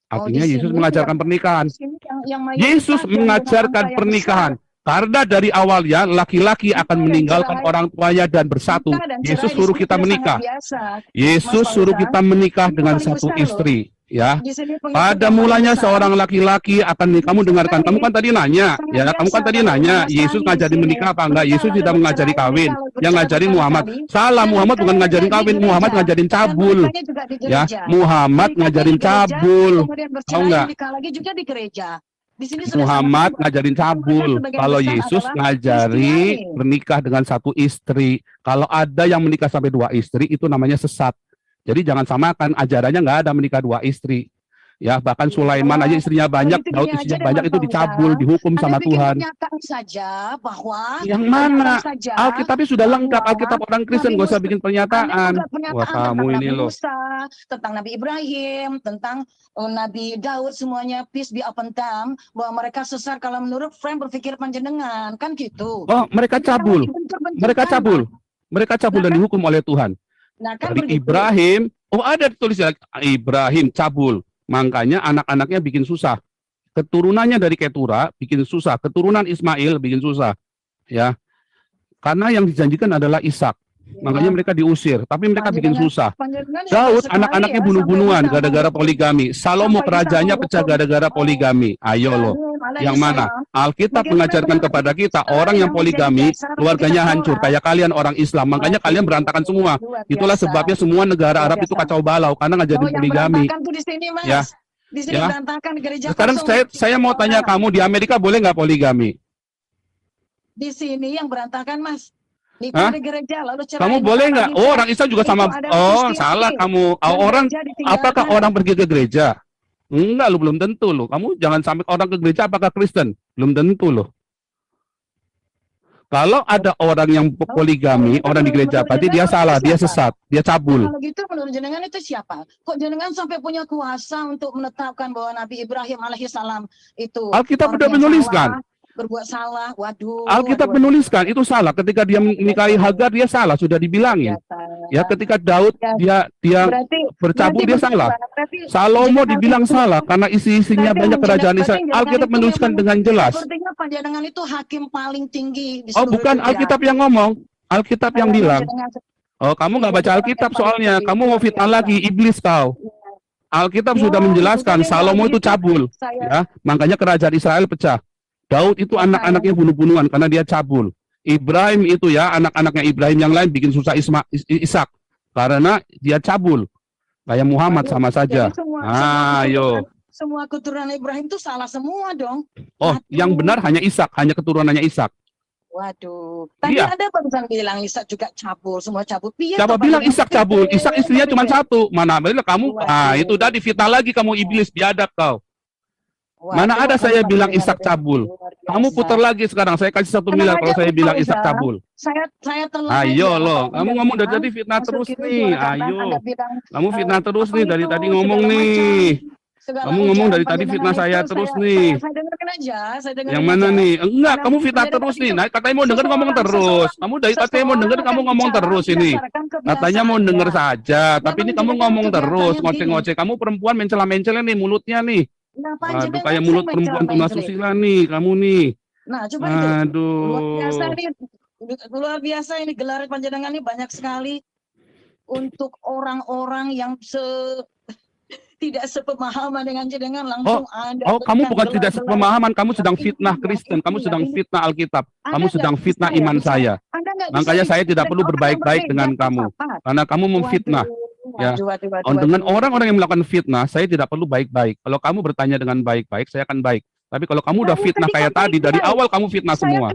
S2: Artinya
S1: di
S2: Yesus
S1: sini
S2: mengajarkan pernikahan.
S1: Di sini yang mayoritas
S2: Yesus
S1: yang
S2: mengajarkan
S1: dengan angka yang
S2: pernikahan.
S1: besar.
S2: Karena dari awalnya laki-laki akan
S1: dan
S2: meninggalkan
S1: cerai.
S2: orang tuanya dan bersatu.
S1: Nikah dan
S2: Yesus
S1: cerai di
S2: suruh
S1: sini
S2: kita
S1: sudah
S2: menikah.
S1: sangat biasa.
S2: Yesus
S1: Mas
S2: suruh
S1: Fauzan,
S2: kita menikah
S1: ini
S2: dengan
S1: paling
S2: satu
S1: besar loh.
S2: istri. Ya,
S1: Di sini pengikut
S2: pada
S1: yang paling
S2: mulanya
S1: besar.
S2: seorang laki-laki akan kamu dengarkan. Kamu kan tadi nanya, ya. Kamu kan tadi nanya, Yesus ngajari menikah apa enggak? Yesus tidak mengajari kawin. Yang ngajarin Muhammad. Salah, Muhammad bukan ngajarin kawin, Muhammad ngajarin cabul. Ya, Muhammad ngajarin cabul.
S1: Kemudian
S2: Tahu
S1: bercerai
S2: nggak?
S1: menikah lagi juga di gereja. Di sini sudah
S2: Muhammad
S1: sama-sama.
S2: ngajarin cabul.
S1: Sebagian
S2: Kalau
S1: besar
S2: Yesus
S1: adalah
S2: ngajari
S1: Kristiani.
S2: menikah dengan satu istri. Kalau ada yang menikah sampai 2 istri, itu namanya sesat. Jadi jangan samakan, ajarannya nggak ada menikah 2 istri. Ya, bahkan Sulaiman aja istrinya banyak,
S1: Itu
S2: Daud
S1: gini
S2: istrinya
S1: aja
S2: banyak,
S1: deh,
S2: itu
S1: Mas
S2: dicabul,
S1: Fauzan.
S2: dihukum
S1: Anda
S2: sama
S1: bikin
S2: Tuhan.
S1: pernyataan saja bahwa
S2: Yang mana?
S1: pernyataan saja
S2: Alkitabnya sudah lengkap,
S1: bahwa
S2: Alkitab orang Kristen,
S1: Nabi
S2: gak usah
S1: Musa,
S2: bikin
S1: Anda
S2: pernyataan.
S1: juga
S2: Wah,
S1: pernyataan
S2: kamu
S1: tentang
S2: ini
S1: Nabi
S2: loh.
S1: Musa, tentang Nabi Ibrahim, tentang Nabi Daud, semuanya peace be upon them, bahwa mereka sesat kalau menurut frame berpikir panjenengan, kan gitu.
S2: Oh, mereka
S1: Jadi jangan
S2: cabul.
S1: dibentur-benturkan,
S2: Mereka cabul.
S1: Pak.
S2: Mereka cabul dan dihukum oleh Tuhan.
S1: Nah, kan
S2: Dari
S1: begitu.
S2: Ibrahim, oh ada tulisnya Ibrahim cabul. Makanya anak-anaknya bikin susah. Keturunannya dari Ketura bikin susah. Keturunan Ismail bikin susah. Ya. Karena yang dijanjikan adalah Ishak. Makanya mereka diusir, tapi mereka bikin susah.
S1: Panjenengan
S2: Daud
S1: sekali
S2: anak-anaknya
S1: ya,
S2: bunuh-bunuhan
S1: sampai bisa
S2: gara-gara
S1: menghukum.
S2: poligami. Salomo
S1: Sampai
S2: kerajaannya
S1: bisa
S2: pecah
S1: menghukum.
S2: gara-gara poligami. Ayo loh. Yang mana? Alkitab mengajarkan kepada kita orang yang poligami keluarganya hancur kayak kalian orang Islam. Makanya kalian berantakan semua. Itulah sebabnya semua negara Arab itu kacau balau karena ngajarin poligami.
S1: Berantakan tuh di sini, Mas.
S2: Ya.
S1: Di sini
S2: Ya.
S1: berantakan gereja
S2: Sekarang
S1: kosong.
S2: saya mau tanya kamu, di Amerika boleh nggak poligami?
S1: Di sini yang berantakan, Mas.
S2: Hah?
S1: Nikah di gereja lalu cerai.
S2: Kamu boleh nggak? Oh, orang Islam juga sama. Oh, salah kamu. Oh, orang, apakah orang pergi ke gereja? Enggak, lu belum tentu lo. Kamu jangan sampai orang ke gereja apakah Kristen? Belum tentu loh. Kalau ada orang yang poligami, orang di gereja, berarti dia salah, dia sesat, dia cabul.
S1: Kalau gitu menurut jenengan itu siapa? Kok jenengan sampai punya kuasa untuk menetapkan bahwa Nabi Ibrahim alaihissalam itu
S2: Alkitab
S1: orang
S2: sudah
S1: yang
S2: menuliskan.
S1: salah, berbuat salah? Waduh.
S2: Alkitab
S1: waduh.
S2: menuliskan itu salah. Ketika dia menikahi Hagar, dia salah, sudah dibilangin. Ya, ketika Daud dia bercabul, dia salah. Salomo dibilang salah karena isi-isinya banyak kerajaan Israel. Alkitab menuliskan dengan jelas.
S1: Sepertinya panjenengan itu hakim paling tinggi di
S2: Oh,
S1: seluruh
S2: bukan
S1: dunia.
S2: Alkitab yang ngomong, Alkitab yang bilang. Oh, kamu nggak baca Alkitab soalnya, kamu mau fitnah lagi, iblis kau. Alkitab sudah menjelaskan Salomo itu cabul, ya, makanya kerajaan Israel pecah. Daud itu anak-anaknya bunuh-bunuhan karena dia cabul. Ibrahim itu ya, anak-anaknya Ibrahim yang lain bikin susah Ishak karena dia cabul. Kayak Muhammad sama saja. Ayo.
S1: Semua keturunan Ibrahim itu salah semua dong.
S2: Oh, yang benar hanya Ishak, hanya keturunannya Ishak.
S1: Waduh. Tadi
S2: Iya.
S1: ada barusan bilang Ishak juga cabul, semua cabul.
S2: Siapa bilang Ishak cabul? Ishak istrinya cuma satu. Mana benar kamu? Ah, itu udah difitnah lagi kamu iblis, biadab kau. Mana ada saya bilang Ishak cabul? Kamu putar lagi sekarang. Saya kasih 1 miliar kalau saya bilang Ishak cabul.
S1: Saya telah
S2: Ayo loh, kamu ngomong dari tadi fitnah terus nih. Ayo, kamu fitnah terus nih dari tadi ngomong nih. Kamu ngomong dari tadi fitnah saya terus nih.
S1: Saya dengarkan aja, saya dengarkan
S2: Yang mana
S1: aja.
S2: nih? Enggak, kamu fitnah terus nih. Nah, katanya mau denger ngomong terus. Kamu dari katanya mau denger kamu ngomong terus ini. Katanya mau denger saja, tapi ini kamu ngomong terus, ngoceh-ngoceh. Kamu perempuan mencela-mencelnya nih mulutnya nih. Aduh, kayak mulut perempuan tuna susila nih, kamu nih.
S1: Nah, coba itu. Luar biasa
S2: Aduh.
S1: ini, luar biasa ini gelar panjenengan ini banyak sekali untuk orang-orang yang tidak sepemahaman dengan jenengan langsung Anda.
S2: Oh, kamu bukan tidak
S1: gelar-gelar.
S2: sepemahaman, kamu sedang fitnah Kristen, kamu sedang fitnah Alkitab, kamu sedang fitnah iman saya. Makanya saya tidak perlu berbaik-baik dengan kamu, karena kamu memfitnah. Ya. Dengan orang-orang yang melakukan fitnah, saya tidak perlu baik-baik. Kalau kamu bertanya dengan baik-baik, saya akan baik. Tapi kalau kamu udah fitnah kayak tadi, dari awal kamu fitnah semua.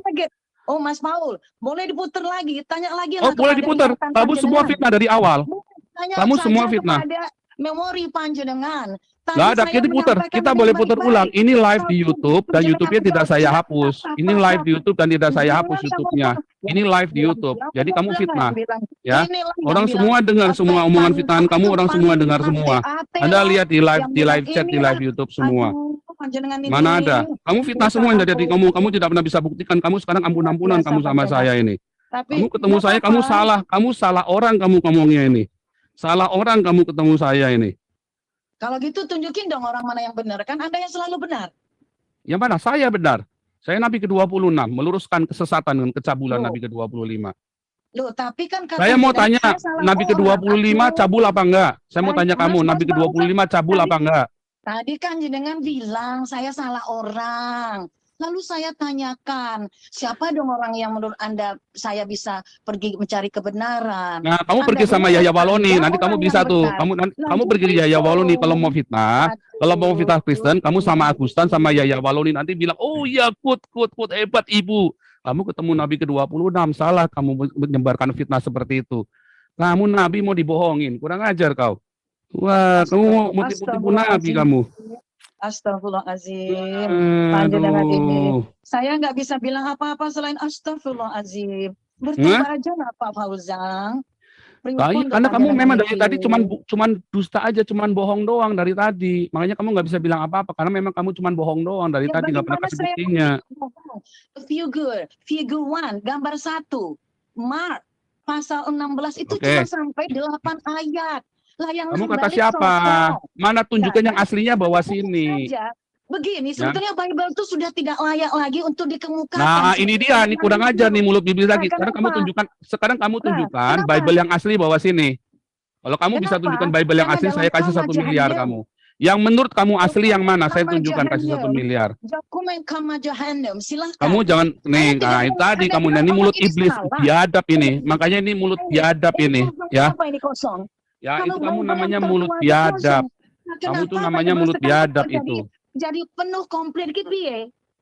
S1: Oh, Mas Paul, boleh diputar lagi, tanya lagi.
S2: Oh, boleh diputar. Kamu semua fitnah dari awal. Kamu semua fitnah.
S1: Memori panjenengan.
S2: Nggak ada, kita putar. Kita boleh putar ulang. Ini live di YouTube dan YouTube-nya tidak saya hapus. Ini live di YouTube dan tidak saya hapus YouTube-nya. Ini live di YouTube. Jadi kamu fitnah. Ya. Orang semua dengar semua omongan fitnahan kamu, orang semua dengar semua. Anda lihat di live chat, di live YouTube semua. Mana ada? Kamu fitnah semua yang tadi ngomong. Kamu tidak pernah bisa buktikan. Kamu sekarang ampun-ampunan kamu sama saya ini. Kamu ketemu saya, kamu salah. Kamu salah orang kamu ngomongnya ini. Salah orang kamu ketemu saya ini.
S1: Kalau gitu tunjukin dong orang mana yang benar. Kan Anda yang selalu benar.
S2: Yang mana? Saya benar. Saya Nabi ke-26, meluruskan kesesatan dan kecabulan Nabi ke-25.
S1: Loh, tapi kan kata
S2: Saya mau
S1: jenengan,
S2: tanya,
S1: saya salah
S2: Nabi
S1: orang.
S2: ke-25
S1: Aduh,
S2: cabul apa enggak? Saya mau tanya kamu,
S1: Mas
S2: Nabi
S1: Bambang,
S2: ke-25 cabul
S1: tadi
S2: apa enggak?
S1: tadi kan jenengan bilang saya salah orang. Lalu saya tanyakan, siapa dong orang yang menurut Anda saya bisa pergi mencari kebenaran?
S2: Nah, kamu
S1: Anda
S2: pergi sama
S1: bilang
S2: Yahya
S1: Anda
S2: Waloni, nanti kamu
S1: orang yang
S2: bisa tuh.
S1: benar.
S2: Kamu
S1: Lalu
S2: pergi ke Yahya Waloni kalau mau
S1: itu,
S2: fitnah. Kalau mau fitnah Kristen, kamu sama Agustan sama Yahya Waloni nanti bilang, "Oh iya, kut hebat Ibu." Kamu ketemu Nabi ke-26, salah kamu menyebarkan fitnah seperti itu. Kamu Nabi mau dibohongin, kurang ajar kau. Wah, kamu mau tipu-tipu Nabi
S1: Astagfirullahaladzim.
S2: kamu.
S1: Astagfirullahaladzim. Panjenengan ini.
S2: Aduh.
S1: Saya nggak bisa bilang apa-apa selain astagfirullahaladzim.
S2: Hah?
S1: Bertobat aja lah Pak Fauzan.
S2: Karena kamu memang dari tadi cuman dusta aja, cuman bohong doang dari tadi. Makanya kamu nggak bisa bilang apa-apa karena memang kamu cuman bohong doang dari
S1: Ya,
S2: tadi, nggak pernah
S1: bagaimana
S2: kasih
S1: saya
S2: buktinya.
S1: figure 1, gambar 1, Mark pasal 16 itu
S2: Oke.
S1: cuma sampai 8 ayat. Lah yang
S2: Kamu
S1: lain
S2: kata
S1: balik
S2: siapa?
S1: kosong.
S2: Mana tunjukkan yang
S1: Nah,
S2: aslinya bawa
S1: Tentu
S2: sini.
S1: saja. Begini,
S2: Ya.
S1: sebetulnya Bible itu sudah tidak layak lagi untuk dikemukakan.
S2: Nah, ini dia, nih kurang ajar nih mulut bibir lagi. Sekarang kamu tunjukkan
S1: Kenapa?
S2: Bible yang asli bawa sini. Kalau kamu bisa
S1: Kenapa?
S2: tunjukkan Bible yang
S1: Karena
S2: asli,
S1: dalam
S2: saya kasih
S1: Kama
S2: 1 miliar
S1: Jahannam.
S2: kamu. Yang menurut kamu asli yang mana? Saya
S1: Kama
S2: tunjukkan kasih 1
S1: Jahannam.
S2: miliar.
S1: Dokumen Kama Jahannam, silahkan.
S2: Kamu jangan nih,
S1: tidak
S2: nah itu
S1: mau
S2: tadi
S1: Anda
S2: kamu
S1: bilang
S2: ini mulut
S1: ini
S2: iblis
S1: salah.
S2: biadab ini. Makanya ini mulut biadab ini, ya.
S1: Apa ini kosong?
S2: Ya
S1: Kalau
S2: itu kamu
S1: Bible
S2: namanya
S1: yang
S2: mulut
S1: tertua
S2: biadab.
S1: kosong. Nah,
S2: Kamu itu
S1: kenapa
S2: namanya
S1: Bible
S2: mulut
S1: sekarang
S2: biadab
S1: kok
S2: itu.
S1: jadi penuh komplit gitu ya?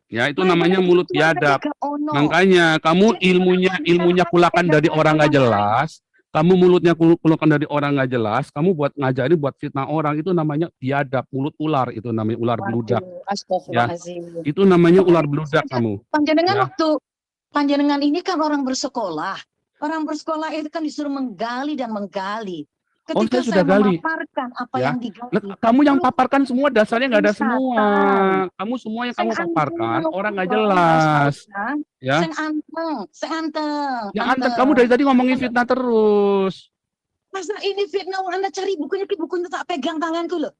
S2: Ya itu namanya mulut biadab.
S1: Ono.
S2: Makanya kamu ilmunya kulakan dari orang nggak jelas. Kamu mulutnya kulakan dari orang nggak jelas. Kamu buat ngajari buat fitnah orang itu namanya biadab, mulut ular itu namanya ular beludak.
S1: Astagfirullahaladzim.
S2: Itu namanya ular beludak kamu.
S1: Panjenengan
S2: Ya.
S1: waktu panjenengan ini kan orang bersekolah. Orang bersekolah itu kan disuruh menggali dan menggali.
S2: Oh,
S1: Ketika
S2: saya sudah
S1: saya
S2: gali.
S1: memaparkan apa
S2: Ya.
S1: yang digali.
S2: Kamu yang paparkan semua dasarnya nggak ada semua.
S1: Insatan.
S2: Kamu semua yang
S1: Sing
S2: kamu
S1: anteng,
S2: paparkan orang nggak
S1: ngobrol,
S2: jelas. Ya.
S1: Sing anteng.
S2: Ya Anda, kamu dari tadi ngomongin fitnah terus.
S1: Masa ini fitnah Anda cari bukunya tak pegang tanganku loh.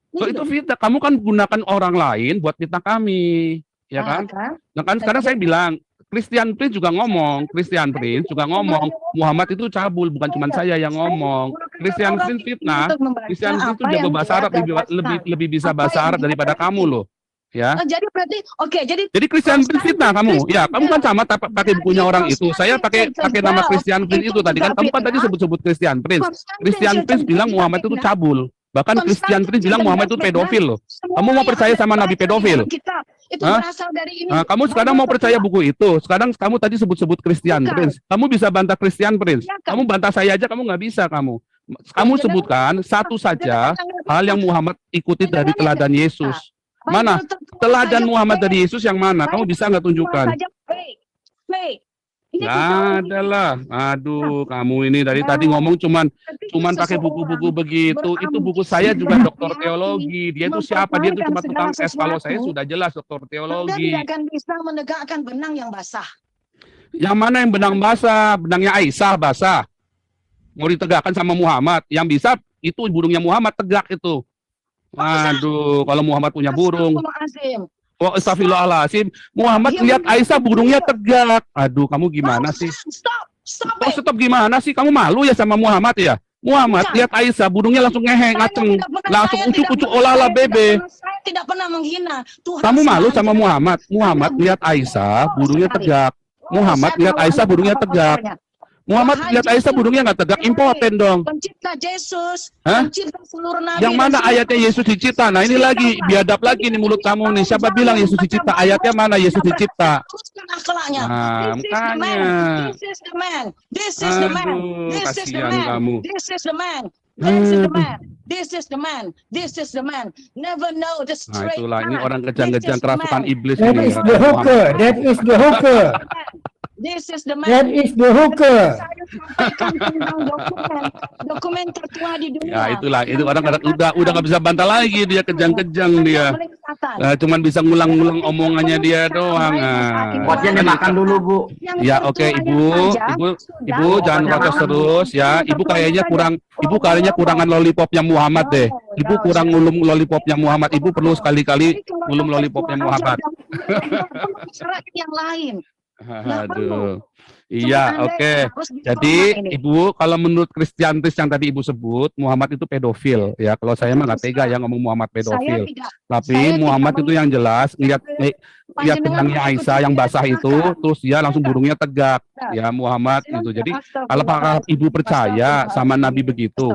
S2: Kalau itu fitnah, kamu kan gunakan orang lain buat fitnah kami, ya kan? Nah kan sekarang saya bilang, Christian Prince juga ngomong, Muhammad itu cabul, bukan cuma saya yang ngomong. Christian Prince fitnah, Christian Prince itu jago bahasa Arab, lebih bisa bahasa Arab daripada kamu loh, ya.
S1: Jadi berarti,
S2: Jadi Christian Prince fitnah kamu, ya kamu kan sama pakai bukunya orang itu. Saya pakai nama Christian Prince itu tadi kan, kamu kan tadi sebut Christian Prince. Christian Prince bilang Muhammad itu cabul. Bahkan Christian Prince bilang Muhammad itu pedofil loh. Kamu mau percaya sama nabi pedofil?
S1: Itu
S2: Hah?
S1: berasal dari ini.
S2: Nah, kamu sekarang mau percaya buku itu. Sekarang kamu tadi sebut-sebut Christian
S1: Bukan.
S2: Prince. Kamu bisa bantah Christian Prince.
S1: Ya, kan?
S2: Kamu bantah saya aja kamu nggak bisa kamu. Kamu sebutkan satu saja hal yang Muhammad ikuti dari teladan Yesus. Mana? Teladan Muhammad dari Yesus yang mana? Kamu bisa nggak tunjukkan?
S1: Fake. Ini
S2: Nggak ada lah. Aduh, kamu ini dari tadi ngomong cuman pakai buku-buku begitu. Itu buku saya juga doktor teologi. Dia itu siapa? Dia itu cuma tukang tes. Kalau saya sudah jelas doktor
S1: Anda
S2: teologi.
S1: tidak akan bisa menegakkan benang yang basah.
S2: Yang mana yang benang basah? Benangnya Aisyah basah. Mau ditegakkan sama Muhammad. Yang bisa itu burungnya Muhammad tegak itu. Waduh, kalau Muhammad punya burung.
S1: Astagfirullahaladzim.
S2: Wah, astagfirullahaladzim. Muhammad lihat Aisyah burungnya tegak. Aduh, kamu gimana sih?
S1: Stop
S2: Oh,
S1: it.
S2: stop gimana sih? Kamu malu ya sama Muhammad ya? Muhammad lihat Aisyah burungnya langsung ngehe, ngaceng, langsung ucuk-ucuk olala bebe.
S1: Saya tidak pernah menghina. Tuhan
S2: Kamu malu
S1: selalu
S2: sama Muhammad? Muhammad lihat Aisyah burungnya tegak. Muhammad lihat Aisyah burungnya tegak. Muhammad lihat Aisyah burungnya nggak tegak, impoten dong.
S1: Pencipta Yesus,
S2: Hah?
S1: pencipta seluruh nabi.
S2: Yang mana ayatnya Yesus dicipta? Nah ini lagi biadab lagi nih mulut kamu nih. Siapa bilang Yesus dicipta? Ayatnya mana Yesus dicipta?
S1: Akhlaknya.
S2: Nah,
S1: This is the man.
S2: makanya.
S1: This is the man. This is the man.
S2: Aduh,
S1: This is the
S2: kasihan
S1: man.
S2: kamu.
S1: This is the man. This is the
S2: Aduh.
S1: man. This is the man. This is the man. Never know the
S2: Nah
S1: straight
S2: itulah ini
S1: path.
S2: orang kejang-kejang kerasukan iblis
S5: That
S2: ini.
S5: is the hooker. That is the hooker.
S1: This is the
S5: That
S1: man.
S5: is the hooker.
S1: Saya sampaikan tentang dokumen tertua di dunia.
S2: Ya itulah itu orang udah nggak bisa bantah lagi dia kejang-kejang dia. Cuman bisa ngulang-ngulang omongannya dia doang.
S5: Buatnya dimakan dulu, Bu.
S2: Ya oke ibu jangan protes terus ya. Ibu kayaknya kurangan lollipopnya Muhammad deh. Ibu kurang ngulum lollipopnya Muhammad. Ibu perlu sekali-kali ngulum lollipopnya Muhammad.
S1: Yang lain. Nggak perlu.
S2: Aduh.
S1: Cuma
S2: Iya,
S1: Anda
S2: oke.
S1: yang harus
S2: Jadi
S1: diformat ini.
S2: Ibu, kalau menurut Kristiantis yang tadi Ibu sebut, Muhammad itu pedofil. Ya, kalau saya mah nggak tega ya ngomong Muhammad
S1: Saya
S2: pedofil.
S1: tidak.
S2: Tapi
S1: saya
S2: Muhammad
S1: tidak
S2: itu yang jelas lihat
S1: Panjenengan
S2: pedangnya
S1: mengikuti
S2: Aisyah yang basah itu,
S1: silakan.
S2: terus dia langsung burungnya tegak.
S1: Nah,
S2: Ya, Muhammad
S1: Silakan.
S2: itu. Jadi kalau
S1: Astagfirullahaladzim.
S2: Ibu percaya sama Nabi begitu,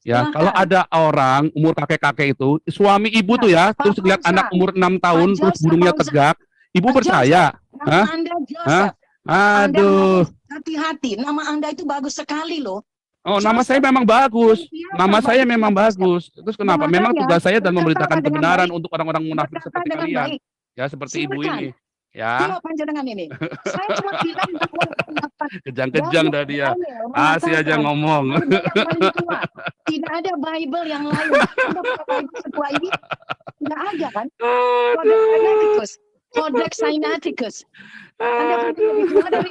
S2: ya, kalau
S1: Silakan.
S2: ada orang umur kakek-kakek itu, suami Ibu tuh ya,
S1: Pak
S2: terus lihat
S1: Fauzan.
S2: anak umur 6 tahun,
S1: Pak
S2: terus
S1: Joseph,
S2: burungnya
S1: Pak Fauzan.
S2: tegak, Ibu
S1: Pak
S2: percaya?
S1: Nama
S2: Hah?
S1: Anda
S2: Hah?
S1: Joseph. Anda
S2: Aduh.
S1: harus hati-hati. Nama Anda itu bagus sekali loh.
S2: Oh, nama
S1: Joseph.
S2: saya memang bagus.
S1: Biasa,
S2: Nama saya
S1: bagus,
S2: memang
S1: bagus.
S2: bagus. Terus kenapa?
S1: Makanya,
S2: Memang tugas saya dan memberitakan
S1: berkatalah dengan
S2: kebenaran
S1: baik.
S2: untuk orang-orang munafik
S1: Berkata
S2: seperti
S1: dengan
S2: kalian.
S1: baik.
S2: Ya, seperti Ibu
S1: Silakan.
S2: ini. Ya,
S1: Tengok panjenengan ini. Saya cuma bilang bahwa pendapat
S2: kejang-kejang dah dia. Asih aja ngomong.
S1: Bible yang paling tua. Tidak ada Bible yang lain. Ada Bible setua ini tidak ada kan? Codex Sinaiticus. Codex Sinaiticus. Anda punya lebih tua dari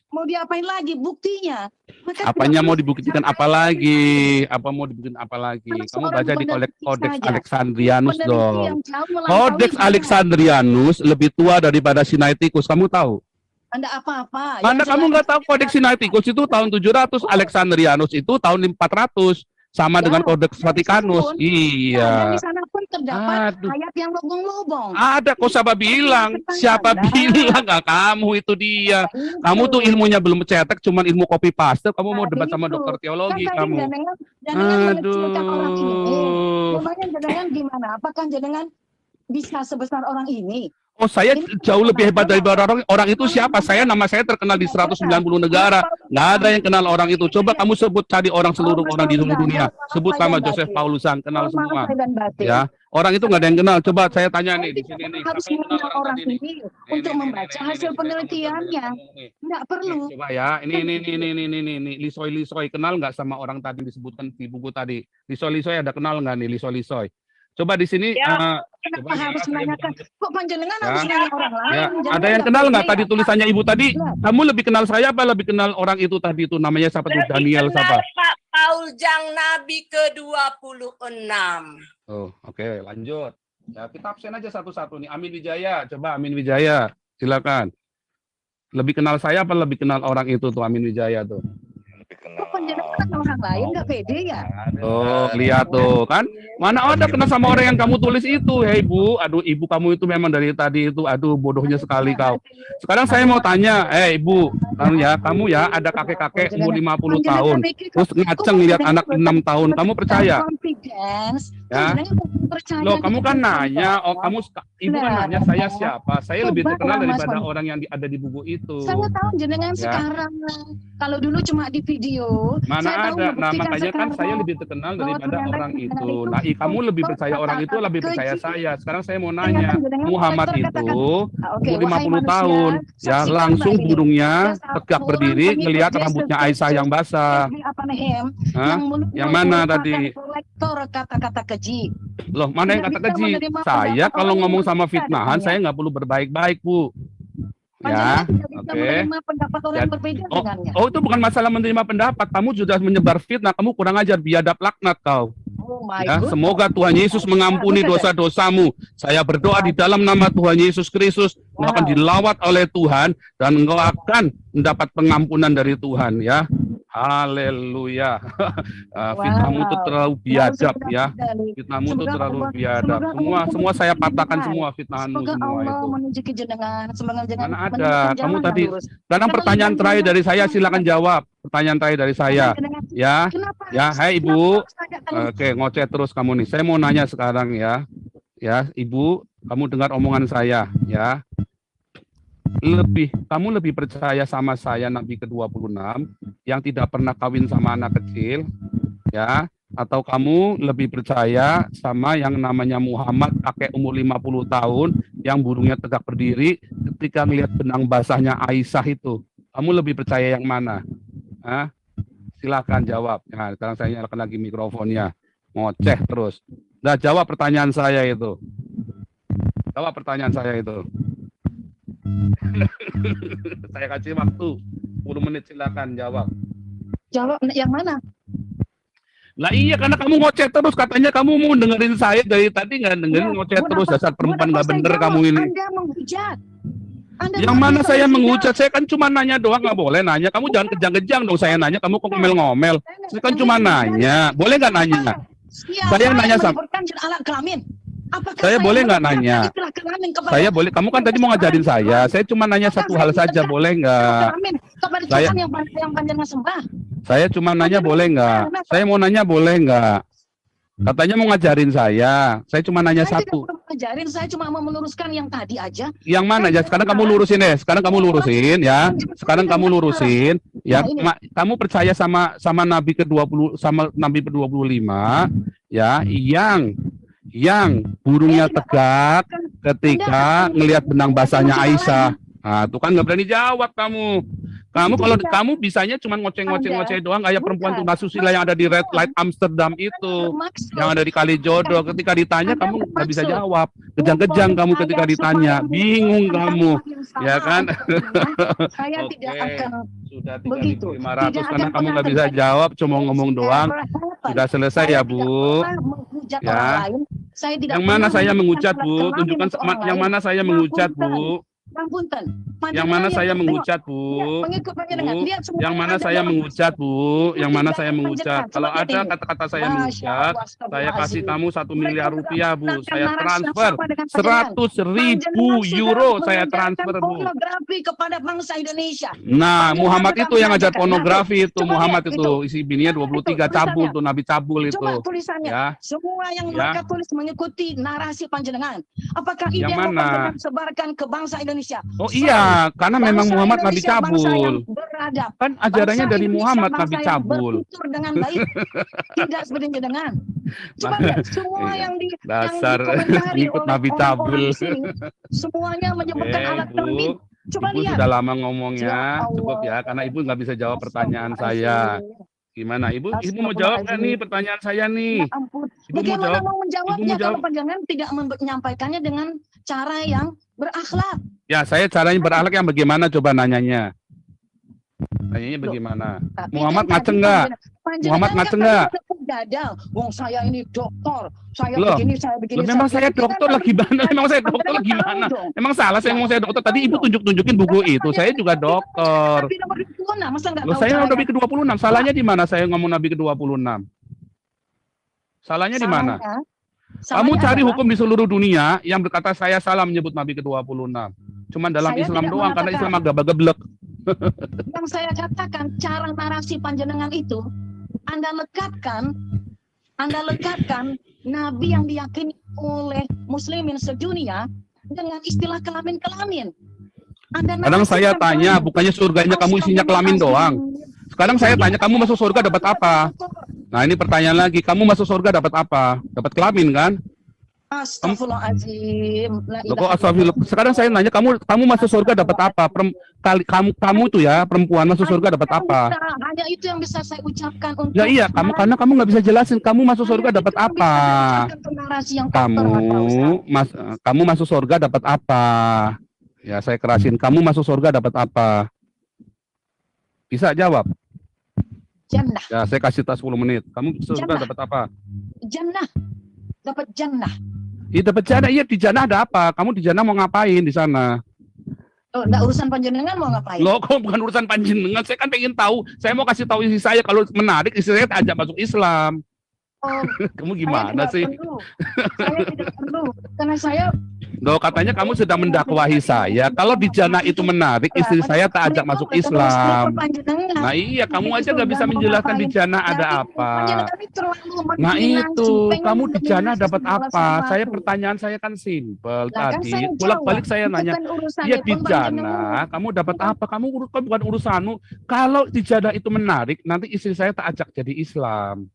S1: mau diapain lagi buktinya? Maka
S2: Apanya
S1: tidak
S2: mau
S1: perlu
S2: dibuktikan
S1: dipercaya.
S2: apa lagi? Apa mau dibuktikan apa lagi?
S1: Karena
S2: Kamu
S1: seorang
S2: baca di
S1: peneliti
S2: Kodeks
S1: saja.
S2: Alexandrianus
S1: Peneliti
S2: dong.
S1: yang jauh melampaui
S2: Kodeks
S1: zaman.
S2: Alexandrianus lebih tua daripada Sinaiticus. Kamu tahu?
S1: Anda apa-apa.
S2: Mana
S1: Yang
S2: kamu
S1: jelas-
S2: nggak tahu Kodeks Sinaiticus itu tahun 700, Alexandrianus itu tahun 400. Sama
S1: Ya,
S2: dengan Kodeks
S1: dan
S2: Vatikanus.
S1: meskipun- Dan
S2: Iya.
S1: di sana pun terdapat
S2: Aduh.
S1: ayat yang lobong-lobong.
S2: Ada kok siapa bilang? Siapa
S1: Anda.
S2: bilang? Nggak kamu itu dia. Kamu tuh ilmunya belum cetek, cuman ilmu copy paste. Kamu mau debat sama
S1: Itu.
S2: dokter teologi
S1: Kan tadi
S2: kamu.
S1: jenengan mengecilkan orang ini.
S2: Aduh.
S1: Namanya jenengan gimana? Apakah jenengan bisa sebesar orang ini?
S2: Oh, saya jauh lebih hebat daripada orang itu siapa? Nama saya terkenal di 190 negara. Nggak ada yang kenal orang itu. Coba kamu sebut cari orang seluruh orang di seluruh dunia. Sebut nama Joseph Paulusan, kenal semua. Ya, orang itu nggak ada yang kenal. Coba saya tanya nih di sini nih.
S1: Harus
S2: Siapa yang kenal
S1: mengenal orang
S2: tadi nih?
S1: ini untuk membaca hasil penelitiannya. Tidak perlu.
S2: Coba ya, ini Lisoy kenal nggak sama orang tadi disebutkan di buku tadi? Lisoy ada kenal nggak nih Lisoy? Coba di sini.
S1: Kenapa harus menanyakan? Kok panjenengan
S2: Ya.
S1: harus nanya orang lain?
S2: Ya,
S1: Jangan
S2: ada yang
S1: nggak
S2: kenal nggak
S1: boleh
S2: tadi
S1: ya.
S2: tulisannya Ibu tadi? Kamu lebih kenal saya apa lebih kenal orang itu tadi itu namanya siapa tuh? Daniel siapa?
S6: Pak Paul Jang Nabi ke-26.
S2: Oh, oke, lanjut. Ya, kita absen aja satu-satu nih. Amin Wijaya, coba Amin Wijaya. Silakan. Lebih kenal saya apa lebih kenal orang itu tuh Amin Wijaya tuh?
S1: Kok panjenengan kenal orang lain nggak pede ya?
S2: Oh, lihat tuh kan. Mana ada kenal sama orang yang kamu tulis itu, hei Bu. Aduh, Ibu kamu itu memang dari tadi itu, aduh bodohnya sekali kau. Sekarang saya mau tanya, Ibu, kamu ya ada kakek-kakek umur 50 tahun, terus ngaceng lihat anak 6 tahun, kamu percaya? Ya. Loh, kamu kan nanya, Ibu kan nanya saya siapa? Saya lebih terkenal daripada orang yang ada di buku itu.
S1: Saya tahu jenengan
S2: Ya.
S1: sekarang. Kalau dulu cuma di video.
S2: Mana
S1: saya tahu
S2: ada, nah
S1: membuktikan
S2: makanya kan
S1: sekarang.
S2: saya lebih terkenal
S1: bahwa
S2: daripada
S1: ternyata
S2: orang
S1: jenengan
S2: itu. Nah, kamu lebih percaya orang itu, lebih percaya saya. Sekarang saya mau nanya, Muhammad itu umur 50 tahun, ya langsung burungnya tegak berdiri, ngelihat rambutnya Aisyah yang basah. Hah? Yang mana tadi?
S1: Kata-kata keji.
S2: Loh, mana yang kata keji? Saya kalau ngomong sama fitnahan, saya nggak perlu berbaik-baik, Bu. Ya, oke.
S1: Pendapat orang yang berbeda dengannya.
S2: Oh, itu bukan masalah menerima pendapat. Kamu sudah menyebar fitnah. Kamu kurang ajar, biadab laknat kau.
S1: Oh my
S2: Ya,
S1: goodness.
S2: semoga Tuhan Yesus mengampuni dosa-dosamu. Saya berdoa di dalam nama Tuhan Yesus Kristus, engkau akan dilawat oleh Tuhan dan engkau akan mendapat pengampunan dari Tuhan, ya. Haleluya. Fitnahmu itu terlalu biadab, ya. Fitnahmu itu terlalu biadab. Semua saya patahkan semua fitnahanmu
S1: Semoga
S2: semua
S1: Allah
S2: itu.
S1: menunjuki jenengan. Semoga jenengan
S2: Mana ada?
S1: menunjukkan
S2: Kamu
S1: jalan
S2: tadi
S1: yang lurus.
S2: Sekarang pertanyaan terakhir dari saya, silakan jawab. Pertanyaan terakhir dari saya, ya.
S1: Kenapa
S2: Ya,
S1: harus-
S2: hai
S1: kenapa
S2: Ibu.
S1: harus ada kalau-
S2: Oke, ngoceh terus kamu nih. Saya mau nanya sekarang ya. Ya, Ibu, kamu dengar omongan saya, ya. Kamu lebih percaya sama saya Nabi ke-26 yang tidak pernah kawin sama anak kecil, ya, atau kamu lebih percaya sama yang namanya Muhammad kakek umur 50 tahun yang burungnya tegak berdiri ketika melihat benang basahnya Aisyah itu? Kamu lebih percaya yang mana? Hah? Silakan jawab. Nah, sekarang saya nyalakan lagi mikrofonnya. Ngoceh terus. Nah, jawab pertanyaan saya itu. Jawab pertanyaan saya itu. Saya kasih waktu 10 menit, silakan jawab.
S1: Jawab yang mana?
S2: Lah iya, karena kamu ngoceh terus, katanya kamu mau dengerin saya dari tadi nggak dengerin, ngoceh terus, dasar perempuan nggak bener kamu ini.
S1: Anda menghujat. Anda
S2: Yang
S1: luar
S2: mana
S1: biasa
S2: saya
S1: tidak?
S2: mengucat? Saya kan cuma nanya doang, nggak boleh nanya. Kamu jangan kejang-kejang dong saya nanya. Kamu kok ngomel-ngomel? Saya kan cuma nanya. Boleh nggak nanya?
S1: Siapa
S2: Saya
S1: yang
S2: nanya sama.
S1: menyebutkan alat kelamin? Apakah
S2: Saya boleh nggak
S1: menyebutkan
S2: nanya?
S1: istilah kelamin kepada
S2: Saya boleh. Kamu kan tadi mau ngajarin saya. Saya cuma nanya
S1: Apakah
S2: satu
S1: saya
S2: hal saja.
S1: menyebutkan
S2: Boleh
S1: istilah
S2: nggak?
S1: kelamin kepada
S2: Saya-
S1: Tuhan yang panjenengan sembah?
S2: Saya cuma nanya boleh nggak? Saya mau nanya boleh nggak? Katanya mau ngajarin saya. Saya cuma nanya
S1: Saya tidak
S2: satu.
S1: perlu ngajarin, saya cuma mau meluruskan yang tadi aja.
S2: Yang mana ya? Sekarang kamu lurusin deh. Sekarang kamu lurusin ya. Sekarang kamu lurusin. Ya, kamu percaya sama Nabi ke-20 sama Nabi ke-25 ya, yang burungnya tegak ketika ngelihat benang basahnya Aisyah. Nah, tuh kan nggak berani jawab kamu. Kalau kamu bisanya cuma ngoceh-ngoceh doang kayak perempuan tuna susila yang ada di Red Light Amsterdam itu. Yang ada di Kalijodo, ketika ditanya kamu nggak bisa jawab, kejang-kejang kamu ketika ditanya, bingung kamu, ya kan?
S1: Saya tidak akan
S2: Sudah
S1: begitu.
S2: 3.500 karena kamu nggak bisa jawab, cuma ngomong doang. Sudah selesai ya Bu. Ya. Yang mana saya mengucat Bu? Tunjukkan yang mana saya mengucat Bu. Yang mana saya mengucat Bu? Yang mana saya mengucat Bu? Yang mana saya mengucat? Kalau ada kata-kata saya mengucat, saya kasih kamu 1 miliar rupiah Bu. Saya transfer 100.000 euro. Saya transfer Bu.
S1: Pornografi kepada bangsa Indonesia.
S2: Nah, Muhammad itu yang ngajar pornografi itu. Muhammad itu isi bininya 23 cabul tuh, Nabi cabul itu.
S1: Coba tulisannya.
S2: Ya.
S1: Semua yang
S2: Ya.
S1: mereka tulis mengikuti narasi panjenengan. Apakah ini
S2: Yang
S1: yang
S2: mana?
S1: panjenengan sebarkan ke bangsa Indonesia?
S2: Oh iya, karena memang
S1: Bangsa
S2: Muhammad Nabi
S1: Indonesia, bangsa yang
S2: cabul.
S1: beradab.
S2: Kan ajarannya
S1: Bangsa
S2: dari
S1: Indonesia,
S2: Muhammad
S1: bangsa
S2: Nabi
S1: yang
S2: cabul.
S1: bertutur dengan baik. Tidak seperti dengan. Coba lihat semua
S2: Iya.
S1: yang
S2: Dasar
S1: dikomentari
S2: ngikut
S1: oleh
S2: Nabi
S1: orang-orang
S2: cabul.
S1: di sini, semuanya menyebutkan alat
S2: Bu,
S1: kelamin. Coba
S2: Ibu
S1: lihat.
S2: sudah lama ngomongnya,
S1: Ya Allah.
S2: cukup ya, karena Ibu nggak bisa jawab pertanyaan saya. Gimana? Ibu mau jawab nggak nih pertanyaan saya nih?
S1: Ya ampun.
S2: Ibu mau
S1: Bagaimana
S2: jawab?
S1: mau
S2: Ibu
S1: menjawabnya
S2: mau jawab?
S1: kalau panjangan tidak menyampaikannya dengan cara yang berakhlak?
S2: Ya, saya caranya berakhlak yang bagaimana coba nanyanya? Nanyanya bagaimana?
S1: Tapi
S2: Muhammad
S1: kan
S2: ngaceng
S1: tadi
S2: nggak?
S1: panjenengan
S2: Muhammad
S1: kan
S2: ngaceng
S1: tadi
S2: nggak?
S1: udah dadal. Wong saya ini dokter, saya
S2: Loh,
S1: begini, saya begini.
S2: Loh, memang saya
S1: begini.
S2: dokter
S1: Kan
S2: lagi mana? Memang saya dokter
S1: panjenengan
S2: lagi
S1: tahu
S2: mana?
S1: dong.
S2: Emang salah saya ngomong saya dokter? Tadi Ibu tunjukin buku itu. Saya juga dokter.
S1: Nabi nomor 26, masa nggak
S2: Loh,
S1: tahu
S2: saya
S1: caranya?
S2: Nabi ke-26. Salahnya di mana saya ngomong Nabi ke-26? Salahnya di mana? Kamu
S1: Salahnya
S2: cari
S1: adalah,
S2: hukum di seluruh dunia yang berkata saya salah menyebut Nabi ke-26. Cuman dalam
S1: Saya
S2: Islam
S1: tidak
S2: doang, karena
S1: mengatakan.
S2: Islam agak geblek.
S1: yang saya katakan cara narasi panjenengan itu Anda lekatkan Nabi yang diyakini oleh muslimin sedunia dengan istilah kelamin-kelamin.
S2: Kadang saya tanya, bukannya surganya kamu isinya kelamin doang. Sekarang saya tanya, kamu masuk surga dapat apa? Nah, ini pertanyaan lagi, kamu masuk surga dapat apa? Dapat kelamin kan?
S1: Astagfirullahaladzim. La
S2: Loh, kok
S1: ilaha
S2: astagfirullah? Sekarang saya nanya, kamu masuk surga dapat apa? Kamu tuh ya, perempuan masuk surga dapat apa?
S1: Hanya itu yang bisa saya ucapkan untuk
S2: Ya iya, karena kamu nggak bisa jelasin, kamu masuk surga dapat apa? Kamu masuk surga dapat apa? Ya, saya kerasin, kamu masuk surga dapat apa? Bisa jawab?
S1: Jannah.
S2: Ya, saya kasih tas 10 menit. Kamu surga dapat apa?
S1: Jannah. Dapat jannah.
S2: Iya, dapat jannah. Iya, di jannah ada apa? Kamu di jannah mau ngapain di sana?
S1: Oh, enggak urusan panjenengan mau ngapain?
S2: Loh, kok bukan urusan panjenengan? Saya kan pengen tahu. Saya mau kasih tahu isi saya. Kalau menarik, isi saya ajak masuk Islam.
S1: Oh,
S2: Kamu gimana sih?
S1: Saya tidak perlu. Karena saya
S2: Loh, katanya kamu sedang mendakwahi saya. Kalau di jannah itu menarik, istri saya tak ajak masuk Islam. Nah iya, kamu aja nggak bisa menjelaskan di jannah ada apa. Nah itu, kamu di jannah dapat apa? Pertanyaan saya kan simpel tadi. Bolak-balik saya nanya, ya di jannah kamu dapat apa? Kamu bukan urusanmu. Kalau di jannah itu menarik, nanti istri saya tak ajak jadi Islam.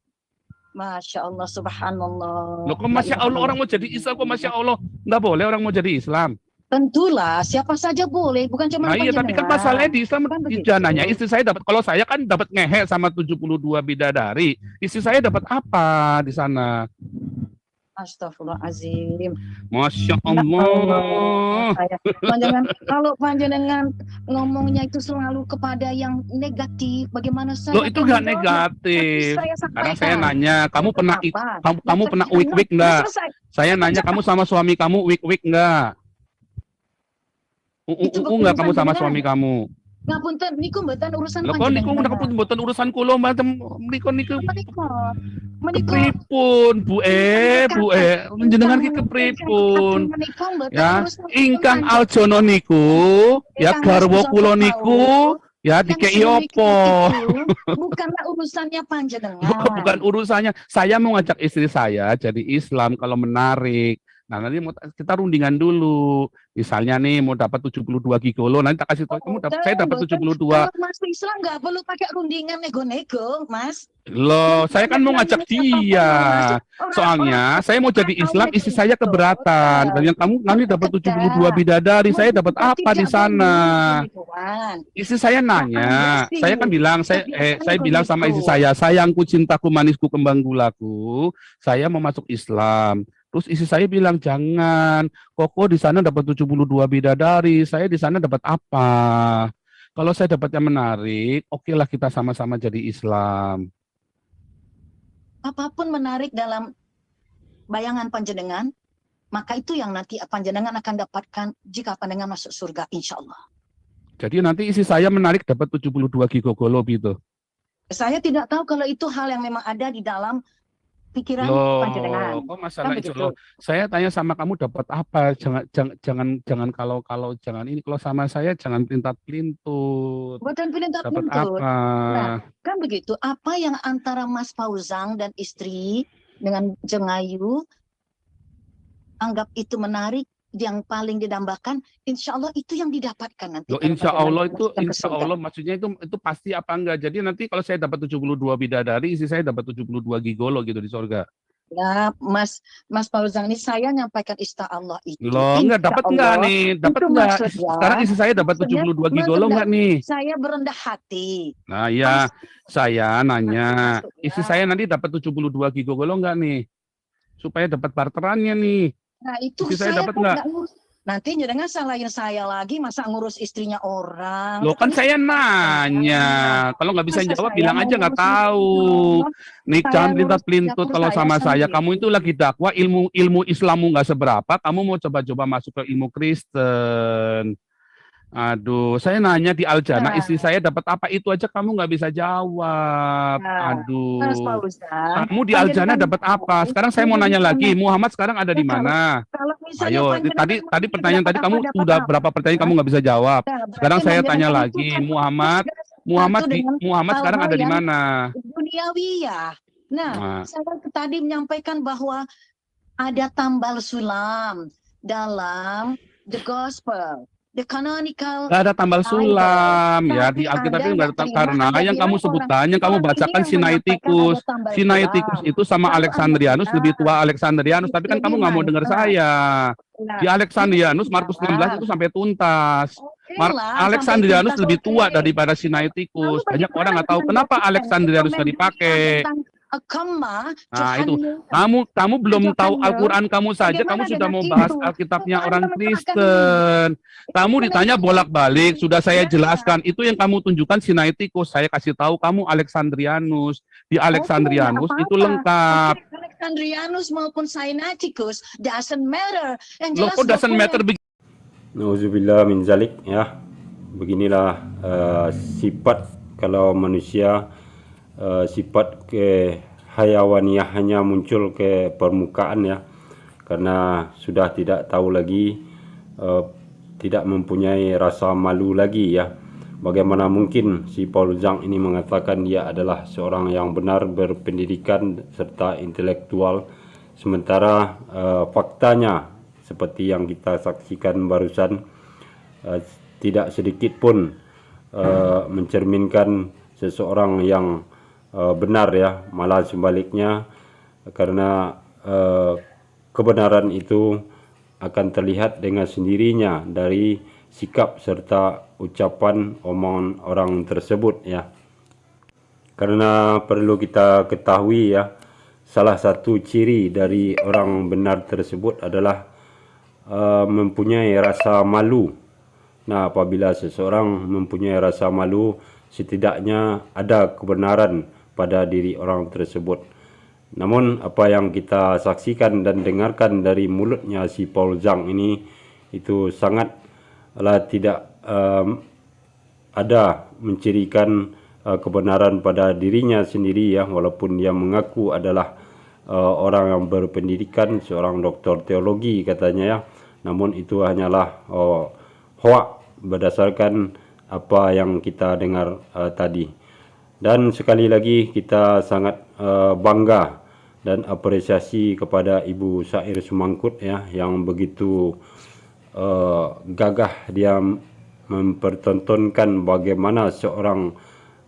S1: Masya Allah, subhanallah.
S2: Loh, kok Masya Allah orang mau jadi Islam, kok Masya Allah nggak boleh orang mau jadi Islam?
S1: Tentulah, siapa saja boleh, bukan cuma
S2: Nah iya, tapi kan masalahnya di Islam di jannahnya istri saya dapat, kalau saya kan dapat ngehe sama 72 bidadari, istri saya dapat apa di sana?
S1: Astagfirullahaladzim.
S2: Masya Allah.
S1: Kalau panjenengan ngomongnya itu selalu kepada yang negatif, bagaimana saya?
S2: Loh, itu nggak negatif. Sekarang saya nanya, kamu pernah wik-wik nggak? Saya nanya, kamu sama suami kamu wik-wik nggak?
S1: Itu
S2: Enggak kamu sama
S1: panjenengan.
S2: suami kamu.
S1: Ngapunten niku mboten urusan
S2: Lah kon niku
S1: panjenengan.
S2: mboten urusan kula macam niku
S1: Menika
S2: kepripun Bu jenengan ki kepripun ya ingkang aljono niku ya garwa kula niku ya dikei opo.
S1: Bukanlah urusannya panjenengan.
S2: Bukan urusannya. Saya mau ngajak istri saya jadi Islam kalau menarik. Nah, nanti kita rundingan dulu. Misalnya nih mau dapat 72 gigolo, nanti tak kasih tahu kamu saya dapat 72.
S1: Kalau masuk Islam nggak perlu pakai rundingan nego-nego, Mas.
S2: Loh, saya kan mau ngajak dia. Soalnya saya mau jadi Islam, istri saya keberatan. Dan yang kamu nanti dapat 72 bidadari, saya dapat apa di sana? Istri saya nanya, saya kan bilang saya bilang sama istri saya, sayangku, cintaku, manisku, kembang gulaku, saya mau masuk Islam. Terus istri saya bilang, jangan, Koko di sana dapat 72 bidadari, saya di sana dapat apa? Kalau saya dapat yang menarik, oke lah kita sama-sama jadi Islam.
S1: Apapun menarik dalam bayangan panjenengan, maka itu yang nanti panjenengan akan dapatkan jika panjenengan masuk surga, insya Allah.
S2: Jadi nanti istri saya menarik dapat 72 gigolo gitu.
S1: Saya tidak tahu kalau itu hal yang memang ada di dalam pikiran panjenengan.
S2: Kok masalah
S1: Kan
S2: itu
S1: begitu.
S2: loh. Saya tanya sama kamu dapat apa? Jangan kalau jangan ini, kalau sama saya jangan pelintat-pelintut.
S1: Bukan
S2: Dapat
S1: pelintat-pelintut.
S2: apa?
S1: Nah, kan begitu. Apa yang antara Mas Fauzang dan istri dengan Jengayu anggap itu menarik, yang paling didambakan, insya Allah itu yang didapatkan nanti.
S2: Loh,
S1: kalau
S2: insya
S1: panjenengan
S2: Allah itu,
S1: masukkan ke
S2: insya
S1: surga.
S2: Allah maksudnya itu pasti apa enggak? Jadi nanti kalau saya dapat 72 bidadari, istri saya dapat 72 gigolo gitu di surga.
S1: Ya, Mas Fauzang ini saya nyampaikan Allah itu.
S2: Loh, enggak dapat enggak nih? Dapat
S1: Itu
S2: enggak?
S1: maksudnya-
S2: Sekarang istri saya dapat
S1: maksudnya
S2: 72 gigolo enggak nih?
S1: Saya berendah hati.
S2: Nah, ya, saya nanya,
S1: Maksudnya-
S2: istri saya nanti dapat 72 gigolo enggak nih? Supaya dapat barterannya nih.
S1: Nah, itu
S2: Istri saya
S1: saya
S2: dapat
S1: kok
S2: nggak?
S1: nggak ngurus. Nanti jangan salahin saya lagi, masa ngurus istrinya orang.
S2: Loh kan saya nanya, kalau nggak bisa
S1: Masa
S2: jawab
S1: saya
S2: bilang
S1: mau
S2: aja nggak
S1: ngurus
S2: tahu.
S1: istrinya?
S2: Nih
S1: Saya
S2: jangan
S1: ngurus
S2: pelintat-pelintut
S1: dapur
S2: kalau
S1: saya
S2: sama saya.
S1: sendiri.
S2: Kamu itu lagi dakwah, ilmu Islammu nggak seberapa, kamu mau coba-coba masuk ke ilmu Kristen. Aduh, saya nanya di Aljana,
S1: Nah.
S2: istri saya dapat apa, itu aja kamu nggak bisa jawab.
S1: Nah,
S2: Aduh,
S1: Mas Fauzan,
S2: kamu di Aljana dapat apa? Sekarang saya mau nanya lagi, Muhammad sekarang ada di mana?
S1: kalau misalnya
S2: Ayo,
S1: panjenengan
S2: tadi
S1: mau
S2: pertanyaan tadi kamu
S1: dapat
S2: udah
S1: apa?
S2: berapa pertanyaan kamu nggak bisa jawab.
S1: Nah, berarti
S2: Sekarang saya tanya
S1: panjenengan
S2: lagi,
S1: itu kan
S2: Muhammad
S1: sesuatu dengan
S2: sekarang ada di
S1: hal-hal
S2: mana?
S1: duniawi ya. Nah,
S2: Nah.
S1: saya tadi menyampaikan bahwa ada tambal sulam dalam the gospel, the canonical.
S2: Gak ada tambal sulam ya
S1: Tapi
S2: di Alkitab
S1: Anda
S2: itu nggak ada
S1: nggak terima,
S2: karena
S1: Anda
S2: yang
S1: bilang
S2: kamu sebutkan, yang kamu
S1: orang ini
S2: bacakan
S1: yang
S2: Sinaiticus.
S1: menyampaikan ada tambal
S2: Sinaiticus
S1: sulam.
S2: itu sama
S1: Lalu
S2: Alexandrianus
S1: Anda
S2: lebih tua
S1: bilang,
S2: Alexandrianus, tapi kan
S1: itu
S2: kamu nggak mau dengar
S1: gimana?
S2: saya.
S1: Nah,
S2: Di Alexandrianus
S1: itu
S2: Markus
S1: gimana?
S2: 16 itu sampai tuntas.
S1: Oke lah,
S2: Alexandrianus
S1: sampai
S2: lebih
S1: tuntas,
S2: tua
S1: oke.
S2: daripada
S1: Lalu
S2: Sinaiticus. Banyak
S1: bagaimana
S2: orang nggak tahu
S1: dengan
S2: kenapa
S1: Vatikan?
S2: Alexandrianus nggak
S1: Dokumen
S2: dipakai.
S1: tentang agama
S2: Nah, itu
S1: Johannes.
S2: kamu belum tahu
S1: Johannes,
S2: Al-Quran kamu saja,
S1: bagaimana
S2: kamu sudah
S1: dengan
S2: mau bahas
S1: itu?
S2: Alkitabnya
S1: Kok
S2: orang
S1: Anda mengatakan
S2: Kristen. Kamu
S1: Itu
S2: ditanya
S1: memang-
S2: bolak-balik, sudah saya
S1: Ya.
S2: jelaskan. Itu yang kamu tunjukkan Sinaiticus. Saya kasih tahu kamu Alexandrianus. Di Alexandrianus
S1: nggak
S2: itu
S1: apa-apa.
S2: lengkap.
S1: Oke, Alexandrianus maupun Sinaiticus doesn't matter. Yang
S2: Loh
S1: jelas
S2: kok doesn't
S1: dokumen.
S2: matter begitu?
S3: Nauzubillah min zalik ya. Beginilah sifat kalau manusia, sifat kehayawaniyah hanya muncul ke permukaan ya. Karena sudah tidak tahu lagi, tidak mempunyai rasa malu lagi ya. Bagaimana mungkin si Paul Zhang ini mengatakan dia adalah seorang yang benar berpendidikan serta intelektual, sementara faktanya seperti yang kita saksikan barusan, tidak sedikit pun mencerminkan seseorang yang benar ya, malah sebaliknya, karena kebenaran itu akan terlihat dengan sendirinya dari sikap serta ucapan omongan orang tersebut ya. Karena perlu kita ketahui ya, salah satu ciri dari orang benar tersebut adalah mempunyai rasa malu. Nah, apabila seseorang mempunyai rasa malu, setidaknya ada kebenaran pada diri orang tersebut. Namun apa yang kita saksikan dan dengarkan dari mulutnya si Paul Zhang ini itu sangat tidak ada mencirikan kebenaran pada dirinya sendiri ya, walaupun dia mengaku adalah orang yang berpendidikan, seorang doktor teologi katanya ya, namun itu hanyalah hoak berdasarkan apa yang kita dengar tadi. Dan sekali lagi kita sangat bangga dan apresiasi kepada Ibu Sair Sumangkut ya, yang begitu gagah dia mempertontonkan bagaimana seorang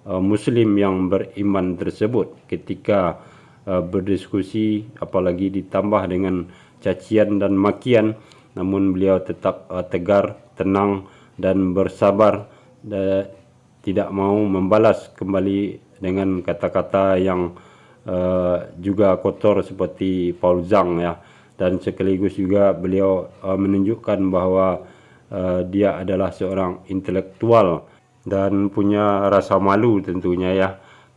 S3: Muslim yang beriman tersebut ketika berdiskusi, apalagi ditambah dengan cacian dan makian, namun beliau tetap tegar, tenang dan bersabar, dan tidak mau membalas kembali dengan kata-kata yang juga kotor seperti Paul Zhang ya. Dan sekaligus juga beliau menunjukkan bahwa dia adalah seorang intelektual dan punya rasa malu tentunya ya.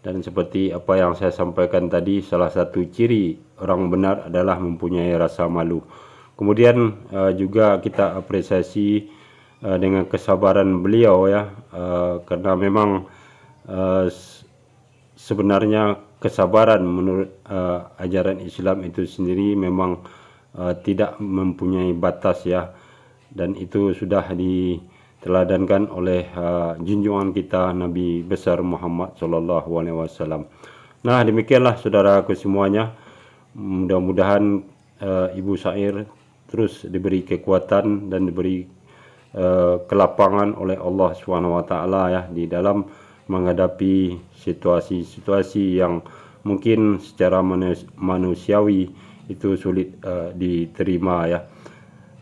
S3: Dan seperti apa yang saya sampaikan tadi, salah satu ciri orang benar adalah mempunyai rasa malu. Kemudian juga kita apresiasi dengan kesabaran beliau ya, karena memang sebenarnya kesabaran menurut ajaran Islam itu sendiri memang tidak mempunyai batas ya, dan itu sudah diteladankan oleh junjungan kita Nabi besar Muhammad SAW. Nah, demikianlah saudaraku semuanya. Mudah-mudahan Ibu Sair terus diberi kekuatan dan diberi kelapangan oleh Allah SWT ya, di dalam menghadapi situasi-situasi yang mungkin secara manusiawi itu sulit diterima ya.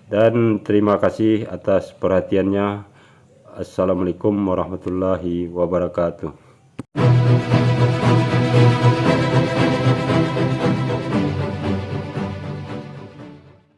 S3: Dan terima kasih atas perhatiannya. Assalamualaikum warahmatullahi wabarakatuh.